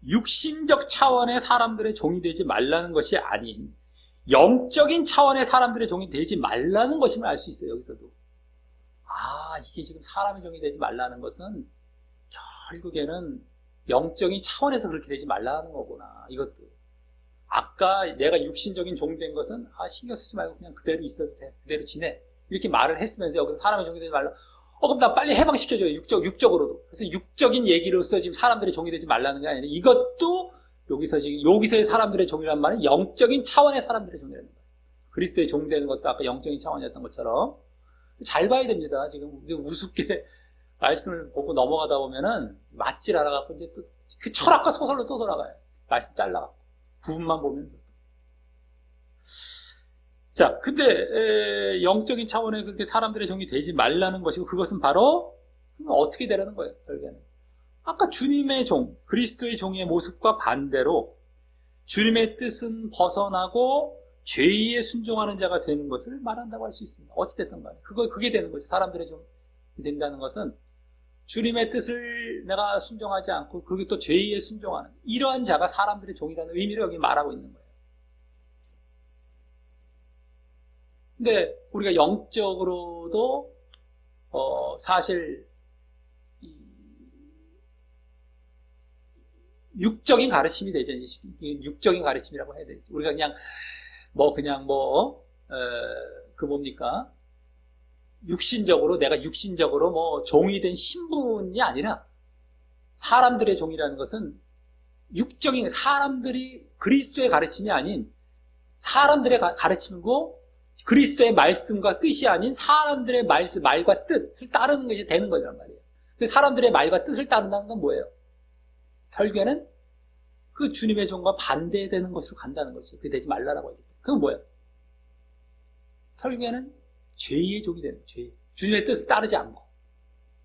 육신적 차원의 사람들의 종이 되지 말라는 것이 아닌, 영적인 차원의 사람들의 종이 되지 말라는 것임을 알 수 있어요, 여기서도. 아, 이게 지금 사람의 종이 되지 말라는 것은 결국에는 영적인 차원에서 그렇게 되지 말라는 거구나. 이것도. 아까 내가 육신적인 종 된 것은 신경 쓰지 말고 그냥 그대로 있어도 돼. 그대로 지내. 이렇게 말을 했으면서 여기서 사람의 종이 되지 말라. 그럼 나 빨리 해방시켜줘요. 육적으로도. 그래서 육적인 얘기로서 지금 사람들의 종이 되지 말라는 게 아니라 이것도 여기서의 사람들의 종이란 말은 영적인 차원의 사람들의 종이라는 거예요. 그리스도의 종 되는 것도 아까 영적인 차원이었던 것처럼 잘 봐야 됩니다. 지금 우습게 말씀을 보고 넘어가다 보면은 맞질 않아갖고 이제 또 그 철학과 소설로 또 돌아가요. 말씀 잘라갖고 부분만 보면서. 자, 근데 영적인 차원에 그렇게 사람들의 종이 되지 말라는 것이고 그것은 바로 어떻게 되라는 거예요. 결국에는 아까 주님의 종, 그리스도의 종의 모습과 반대로 주님의 뜻은 벗어나고 죄의에 순종하는 자가 되는 것을 말한다고 할 수 있습니다. 어찌됐든 간에 그게 되는 거죠. 사람들의 종이 된다는 것은 주님의 뜻을 내가 순종하지 않고 그리고 또 죄의에 순종하는 이러한 자가 사람들의 종이라는 의미를 여기 말하고 있는 거예요. 근데 우리가 영적으로도 사실 육적인 가르침이 되죠. 육적인 가르침이라고 해야 되죠. 우리가 뭡니까? 내가 육신적으로 종이 된 신분이 아니라 사람들의 종이라는 것은 육적인 사람들이 그리스도의 가르침이 아닌 사람들의 가르침이고 그리스도의 말씀과 뜻이 아닌 사람들의 말과 뜻을 따르는 것이 되는 거란 말이에요. 그 사람들의 말과 뜻을 따른다는 건 뭐예요? 결국에는 그 주님의 종과 반대되는 것으로 간다는 거죠. 그게 되지 말라라고 하기 때문에. 그건 뭐예요? 결국에는 죄의 종이 되는 거예요. 주님의 뜻을 따르지 않고.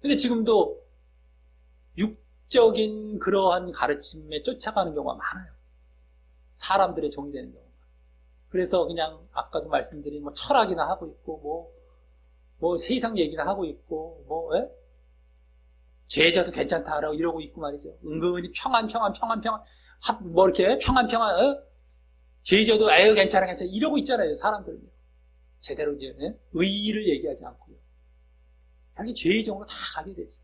근데 지금도 육적인 그러한 가르침에 쫓아가는 경우가 많아요. 사람들의 종이 되는 경우가. 그래서 그냥 아까도 말씀드린 철학이나 하고 있고 세상 얘기나 하고 있고 죄져도 괜찮다라고 이러고 있고 말이죠. 은근히 평안 이렇게 평안 죄져도 에휴 괜찮아 이러고 있잖아요. 사람들은요. 제대로 이제 의의를 얘기하지 않고요. 자기 죄의 종으로 다 가게 되죠.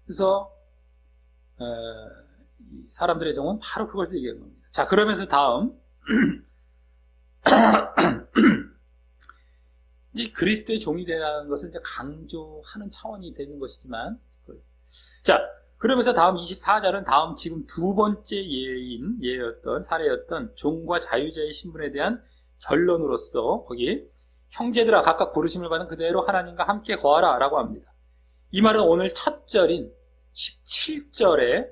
그래서 사람들의 종은 바로 그걸 얘기하는 겁니다. 자, 그러면서 다음 이제 그리스도의 종이 되는 것을 이제 강조하는 차원이 되는 것이지만, 자, 그러면서 다음 24절은 다음 지금 두 번째 사례였던 종과 자유자의 신분에 대한 결론으로서 거기 형제들아 각각 부르심을 받은 그대로 하나님과 함께 거하라 라고 합니다. 이 말은 오늘 첫 절인 17절에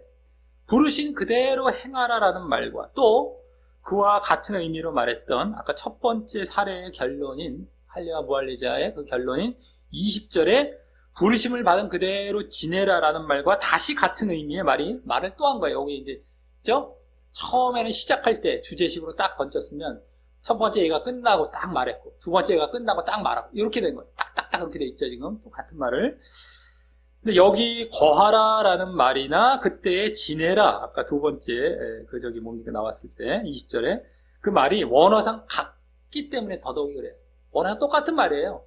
부르신 그대로 행하라 라는 말과 또 그와 같은 의미로 말했던 아까 첫 번째 사례의 결론인 할례와 무할례자의 그 결론인 20절에 부르심을 받은 그대로 지내라라는 말과 다시 같은 의미의 말을 또 한 거예요. 여기 이제, 그죠? 처음에는 시작할 때 주제식으로 딱 던졌으면 첫 번째 얘가 끝나고 딱 말했고 두 번째 얘가 끝나고 딱 말하고 이렇게 된 거예요. 딱딱딱 그렇게 돼 있죠, 지금. 또 같은 말을. 근데 여기 거하라라는 말이나 그때의 지내라, 아까 두 번째, 나왔을 때, 20절에 그 말이 원어상 같기 때문에 더더욱이 그래요. 원어상 똑같은 말이에요.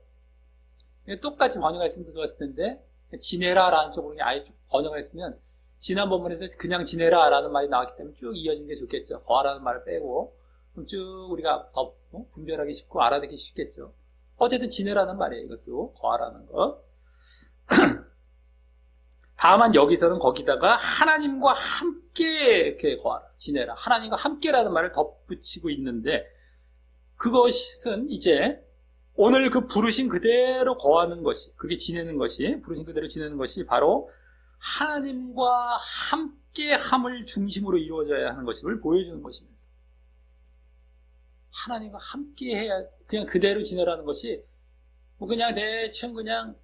똑같이 번역했으면 더 좋았을 텐데 지내라라는 쪽으로 아예 쭉 번역했으면 지난 본문에서 그냥 지내라라는 말이 나왔기 때문에 쭉 이어진 게 좋겠죠. 거하라는 말을 빼고 그럼 쭉 우리가 더 분별하기 쉽고 알아듣기 쉽겠죠. 어쨌든 지내라는 말이에요. 이것도 거하라는 거. 다만 여기서는 거기다가 하나님과 함께 이렇게 거하라, 지내라, 하나님과 함께라는 말을 덧붙이고 있는데 그것은 이제 오늘 그 부르신 그대로 거하는 것이, 그게 지내는 것이, 부르신 그대로 지내는 것이 바로 하나님과 함께함을 중심으로 이루어져야 하는 것임을 보여주는 것이면서 하나님과 함께해야, 그냥 그대로 지내라는 것이 그냥 대충 그냥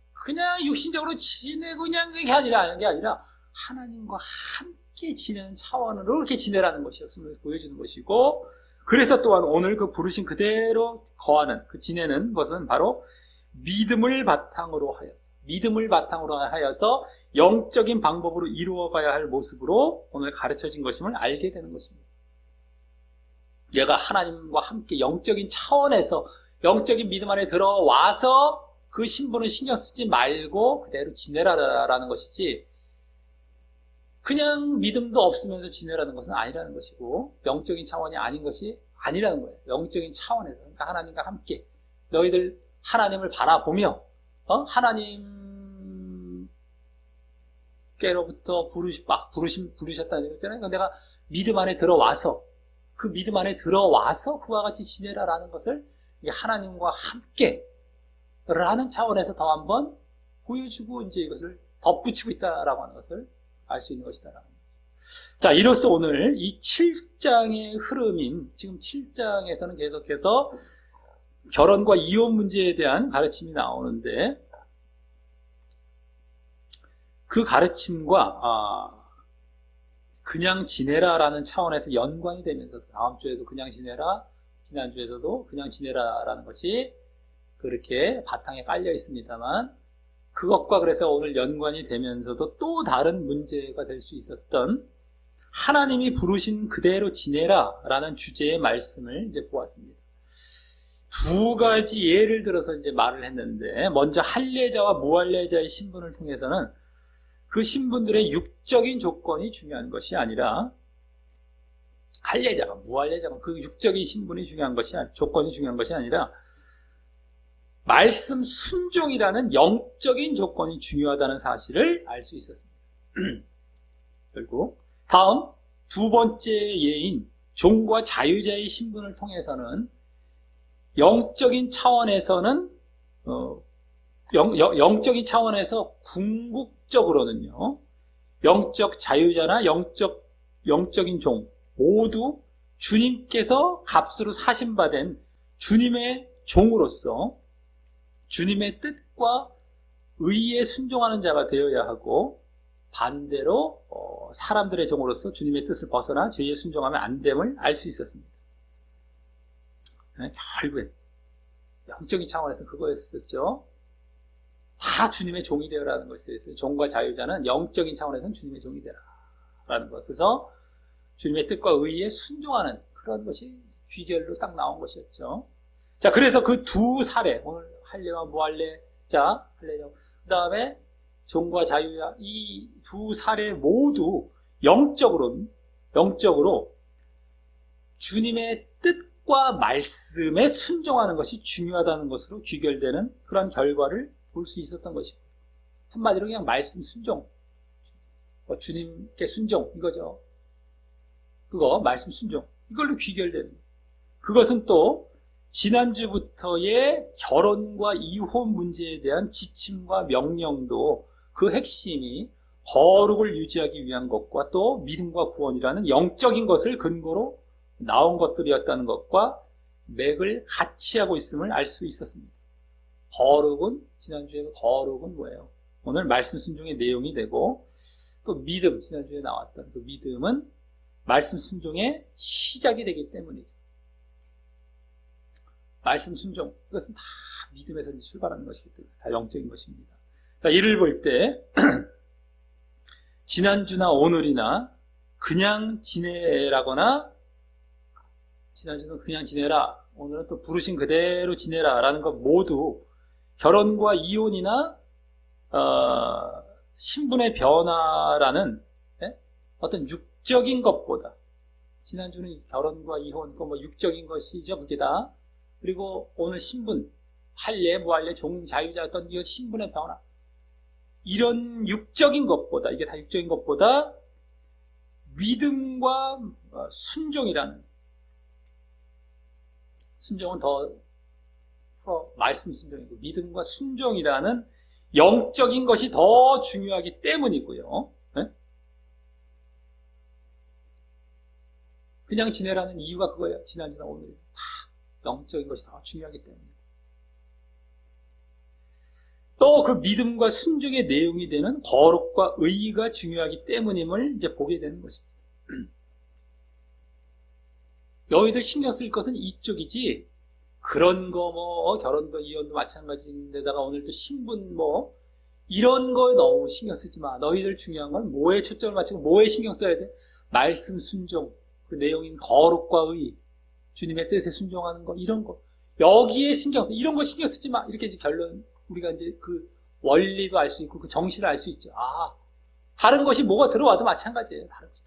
육신적으로 지내고 그냥 그게 아니라 하나님과 함께 지내는 차원으로 이렇게 지내라는 것이었음을 보여주는 것이고, 그래서 또한 오늘 그 부르신 그대로 거하는, 그 지내는 것은 바로 믿음을 바탕으로 하여서 영적인 방법으로 이루어가야 할 모습으로 오늘 가르쳐진 것임을 알게 되는 것입니다. 얘가 하나님과 함께 영적인 차원에서 영적인 믿음 안에 들어와서 그 신분을 신경 쓰지 말고 그대로 지내라라는 것이지, 그냥 믿음도 없으면서 지내라는 것은 아니라는 것이고, 영적인 차원이 아닌 것이 아니라는 거예요. 영적인 차원에서, 그러니까 하나님과 함께 너희들 하나님을 바라보며 하나님께로부터 부르셨다는 거잖아요. 그러니까 내가 믿음 안에 들어와서, 그 믿음 안에 들어와서 그와 같이 지내라라는 것을 하나님과 함께 라는 차원에서 더 한번 보여주고 이제 이것을 덧붙이고 있다라고 하는 것을 알 수 있는 것이다라는 거죠. 자, 이로써 오늘 이 7장의 흐름인, 지금 7장에서는 계속해서 결혼과 이혼 문제에 대한 가르침이 나오는데, 그 가르침과 그냥 지내라라는 차원에서 연관이 되면서 다음 주에도 그냥 지내라, 지난주에서도 그냥 지내라라는 것이 그렇게 바탕에 깔려 있습니다만, 그것과 그래서 오늘 연관이 되면서도 또 다른 문제가 될 수 있었던 하나님이 부르신 그대로 지내라라는 주제의 말씀을 이제 보았습니다. 두 가지 예를 들어서 이제 말을 했는데, 먼저 할례자와 무할례자의 신분을 통해서는 그 신분들의 육적인 조건이 중요한 것이 아니라, 할례자가 무할례자가 그 육적인 신분이 중요한 것이 조건이 중요한 것이 아니라 말씀 순종이라는 영적인 조건이 중요하다는 사실을 알 수 있었습니다. 그리고 다음 두 번째 예인 종과 자유자의 신분을 통해서는 영적인 차원에서는 영적인 차원에서 궁극적으로는요, 영적 자유자나 영적인 종 모두 주님께서 값으로 사신받은 주님의 종으로서 주님의 뜻과 의에 순종하는 자가 되어야 하고, 반대로 사람들의 종으로서 주님의 뜻을 벗어나 죄에 순종하면 안 됨을 알 수 있었습니다. 결국엔 영적인 차원에서 그거였었죠. 다 주님의 종이 되어라는 것이었어요. 종과 자유자는 영적인 차원에서는 주님의 종이 되라라는 것. 그래서 주님의 뜻과 의에 순종하는 그런 것이 귀결로 딱 나온 것이었죠. 자, 그래서 그 두 사례, 오늘 할례와 무할례자, 그 다음에 종과 자유자, 이 두 사례 모두 영적으로 주님의 뜻과 말씀에 순종하는 것이 중요하다는 것으로 귀결되는 그런 결과를 볼 수 있었던 것이고, 한마디로 그냥 말씀 순종, 주님께 순종, 이거죠. 그거 말씀 순종, 이걸로 귀결되는, 그것은 또 지난주부터의 결혼과 이혼 문제에 대한 지침과 명령도 그 핵심이 거룩을 유지하기 위한 것과 또 믿음과 구원이라는 영적인 것을 근거로 나온 것들이었다는 것과 맥을 같이 하고 있음을 알 수 있었습니다. 거룩은, 지난주에 거룩은 뭐예요? 오늘 말씀 순종의 내용이 되고, 또 믿음, 지난주에 나왔던 그 믿음은 말씀 순종의 시작이 되기 때문이죠. 말씀 순종, 이것은 다 믿음에서 출발하는 것이기 때문에 다 영적인 것입니다. 자, 이를 볼 때 지난주나 오늘이나 그냥 지내라거나, 지난주는 그냥 지내라, 오늘은 또 부르신 그대로 지내라 라는 것 모두 결혼과 이혼이나 신분의 변화라는 어떤 육적인 것보다, 지난주는 결혼과 이혼, 뭐 육적인 것이죠, 그게 다. 그리고 오늘 신분, 할례, 무할례, 종, 자유자, 어떤 이 신분의 변화, 이런 육적인 것보다, 이게 다 육적인 것보다 믿음과 순종이라는, 순종은 더 말씀 순종이고, 믿음과 순종이라는 영적인 것이 더 중요하기 때문이고요. 네? 그냥 지내라는 이유가 그거예요. 지난주나 오늘 다 영적인 것이 더 중요하기 때문에. 또 그 믿음과 순종의 내용이 되는 거룩과 의가 중요하기 때문임을 이제 보게 되는 것입니다. 너희들 신경 쓸 것은 이쪽이지, 그런 거 결혼도 이혼도 마찬가지인데다가 오늘 또 신분 이런 거에 너무 신경 쓰지 마. 너희들 중요한 건 뭐에 초점을 맞추고 뭐에 신경 써야 돼? 말씀 순종, 그 내용인 거룩과 의, 주님의 뜻에 순종하는 거, 이런 거. 여기에 신경 써. 이런 거 신경 쓰지 마. 이렇게 이제 결론, 우리가 이제 그 원리도 알 수 있고 그 정신을 알 수 있죠. 다른 것이 뭐가 들어와도 마찬가지예요. 다른 것이.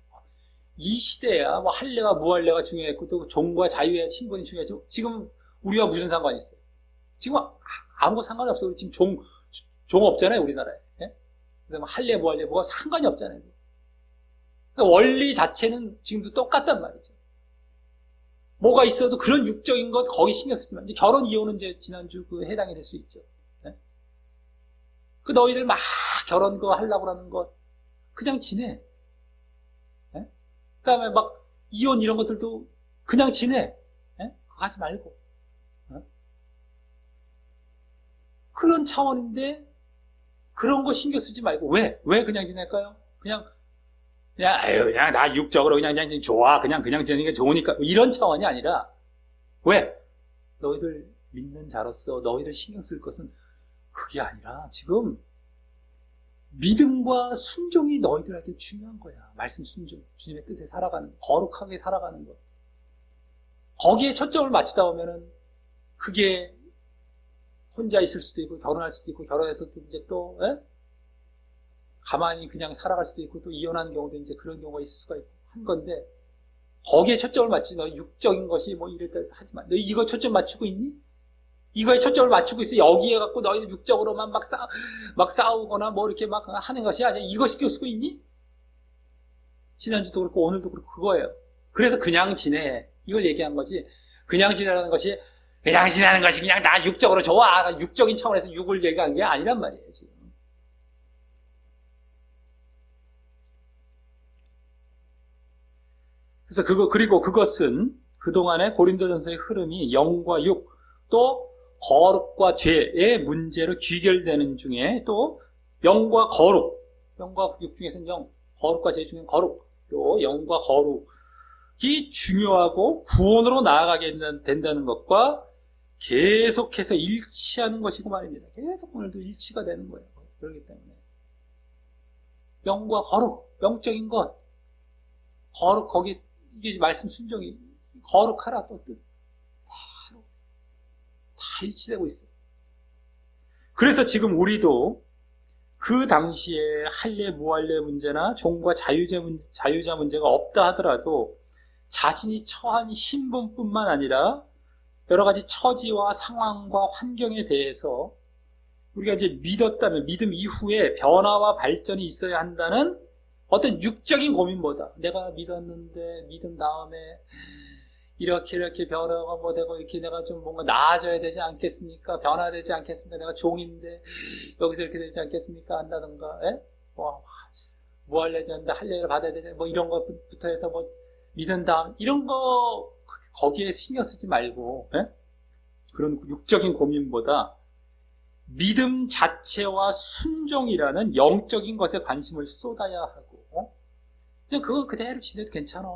이 시대야 할례와 무할례가 중요했고 또 종과 자유의 신분이 중요하죠. 지금 우리가 무슨 상관이 있어요? 지금 아무 상관이 없어요. 우리 지금 종 없잖아요, 우리나라에. 예? 그래서 할례 무할례 뭐가 상관이 없잖아요. 그러니까 원리 자체는 지금도 똑같단 말이죠. 뭐가 있어도 그런 육적인 것 거기 신경 쓰지만, 이제 결혼 이혼은 이제 지난주 그 해당이 될 수 있죠. 예? 그 너희들 막 결혼 거 하려고 하는 것 그냥 지내. 예? 그 다음에 막 이혼 이런 것들도 그냥 지내. 예? 그거 하지 말고. 예? 그런 차원인데 그런 거 신경 쓰지 말고 왜 그냥 지낼까요? 그냥 나 육적으로 그냥 좋아. 그냥 지내는 게 좋으니까. 이런 차원이 아니라, 왜? 너희들 믿는 자로서 너희들 신경 쓸 것은 그게 아니라, 지금 믿음과 순종이 너희들한테 중요한 거야. 말씀 순종. 주님의 뜻에 살아가는 거. 거룩하게 살아가는 것. 거기에 초점을 맞추다 보면은, 그게 혼자 있을 수도 있고, 결혼할 수도 있고, 결혼해서 이제 또, 가만히 그냥 살아갈 수도 있고 또 이혼하는 경우도 이제 그런 경우가 있을 수가 있고 한 건데, 거기에 초점을 맞추지. 너 육적인 것이 이럴 때 하지 마. 너 이거 초점 맞추고 있니? 이거에 초점을 맞추고 있어. 여기에 갖고 너희는 육적으로만 막 싸우거나 이렇게 막 하는 것이 아니야. 이거 신경 쓰고 있니? 지난주도 그렇고 오늘도 그렇고 그거예요. 그래서 그냥 지내. 이걸 얘기한 거지. 그냥 지내라는 것이 그냥 지내는 것이 그냥 나 육적으로 좋아. 육적인 차원에서 육을 얘기한 게 아니란 말이에요, 지금. 그래서 그리고 그것은 그동안의 고린도전서의 흐름이 영과 육, 또 거룩과 죄의 문제로 귀결되는 중에 또 영과 거룩, 영과 육 중에서는 영, 거룩과 죄 중에 거룩, 또 영과 거룩이 중요하고 구원으로 나아가게 된다는 것과 계속해서 일치하는 것이고 말입니다. 계속 오늘도 일치가 되는 거예요. 그렇기 때문에 영과 거룩, 영적인 것, 거룩, 거기 이게 말씀 순종이 거룩하라 또 뜻 다 일치되고 있어요. 그래서 지금 우리도 그 당시에 할례 무할례 문제나 종과 자유자 문제가 없다 하더라도 자신이 처한 신분뿐만 아니라 여러 가지 처지와 상황과 환경에 대해서 우리가 이제 믿었다면 믿음 이후에 변화와 발전이 있어야 한다는 어떤 육적인 고민보다, 내가 믿었는데 믿은 다음에 이렇게 변화가 되고 이렇게 내가 좀 뭔가 나아져야 되지 않겠습니까? 변화되지 않겠습니까? 내가 종인데 여기서 이렇게 되지 않겠습니까? 한다던가, 무할례 되는데 할례를 받아야 되지, 이런 것부터 해서 믿은 다음 이런 거 거기에 신경 쓰지 말고, 그런 육적인 고민보다 믿음 자체와 순종이라는 영적인 것에 관심을 쏟아야 하고, 그냥 그거 그대로 지내도 괜찮아.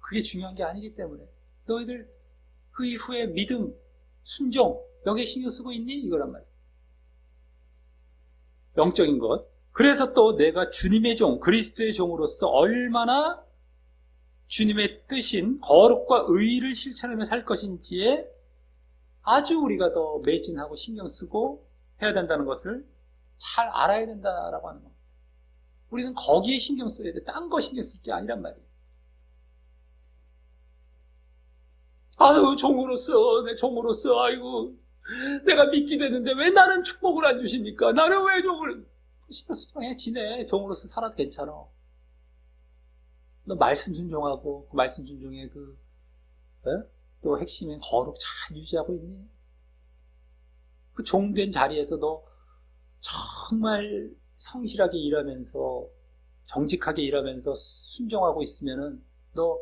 그게 중요한 게 아니기 때문에. 너희들 그 이후에 믿음, 순종, 여기에 신경 쓰고 있니? 이거란 말이야. 영적인 것. 그래서 또 내가 주님의 종, 그리스도의 종으로서 얼마나 주님의 뜻인 거룩과 의를 실천하며 살 것인지에 아주 우리가 더 매진하고 신경 쓰고 해야 된다는 것을 잘 알아야 된다라고 하는 겁니다. 우리는 거기에 신경 써야 돼. 딴 거 신경 쓸 게 아니란 말이에요. 종으로서, 내 종으로서, 아이고, 내가 믿게 되는데 왜 나는 축복을 안 주십니까? 나는 왜 종을, 신경 쓰지 마. 그냥 지내. 종으로서 살아도 괜찮아. 너 말씀 순종하고, 그 말씀 순종의 또 핵심인 거룩 잘 유지하고 있니? 그 종된 자리에서 너 정말 성실하게 일하면서, 정직하게 일하면서 순종하고 있으면은 너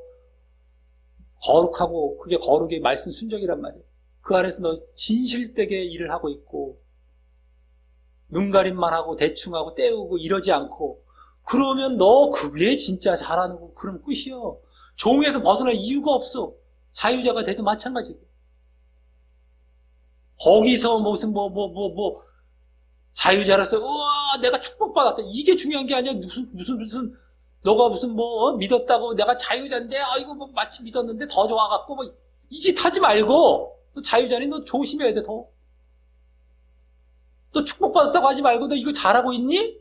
거룩하고, 그게 거룩의 말씀 순종이란 말이에요. 그 안에서 너 진실되게 일을 하고 있고, 눈가림만 하고 대충 하고 때우고 이러지 않고 그러면 너 그게 진짜 잘하는 거 그럼 끝이요. 종에서 벗어날 이유가 없어. 자유자가 돼도 마찬가지고. 거기서 무슨 자유자로서 우와 내가 축복받았다. 이게 중요한 게 아니야. 무슨 너가 무슨 믿었다고 내가 자유자인데 이거 마치 믿었는데 더 좋아갖고 이 짓 하지 말고 너 자유자니 너 조심해야 돼 더. 너 축복받았다고 하지 말고 너 이거 잘하고 있니?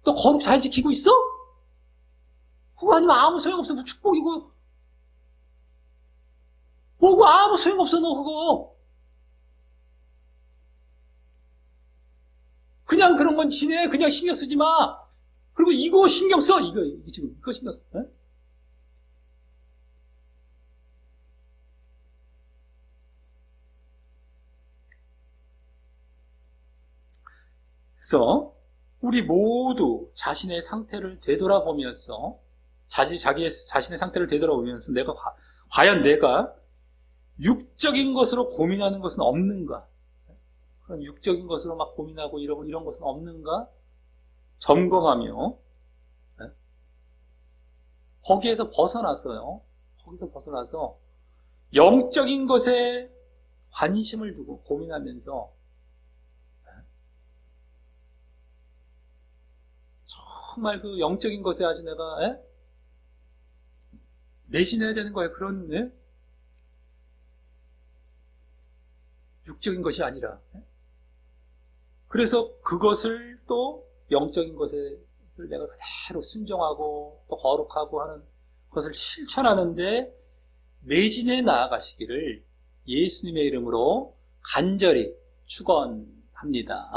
너 거룩 잘 지키고 있어? 그거 아니면 아무 소용없어. 축복이고 뭐고 아무 소용없어 너 그거. 그냥 그런 건 지내. 그냥 신경 쓰지 마. 그리고 이거 신경 써. 이거 지금 이거 신경 써. 에? 그래서 우리 모두 자신의 상태를 되돌아보면서 자신의 상태를 되돌아보면서 과연 내가 육적인 것으로 고민하는 것은 없는가? 그런 육적인 것으로 막 고민하고 이런 것은 없는가? 점검하며 거기에서 벗어나서요. 거기서 벗어나서 영적인 것에 관심을 두고 고민하면서 정말 그 영적인 것에 아주 내가 매진해야 되는 거예요. 그런 육적인 것이 아니라. 그래서 그것을 또 영적인 것을 내가 그대로 순종하고 또 거룩하고 하는 것을 실천하는데 매진해 나아가시기를 예수님의 이름으로 간절히 축원합니다.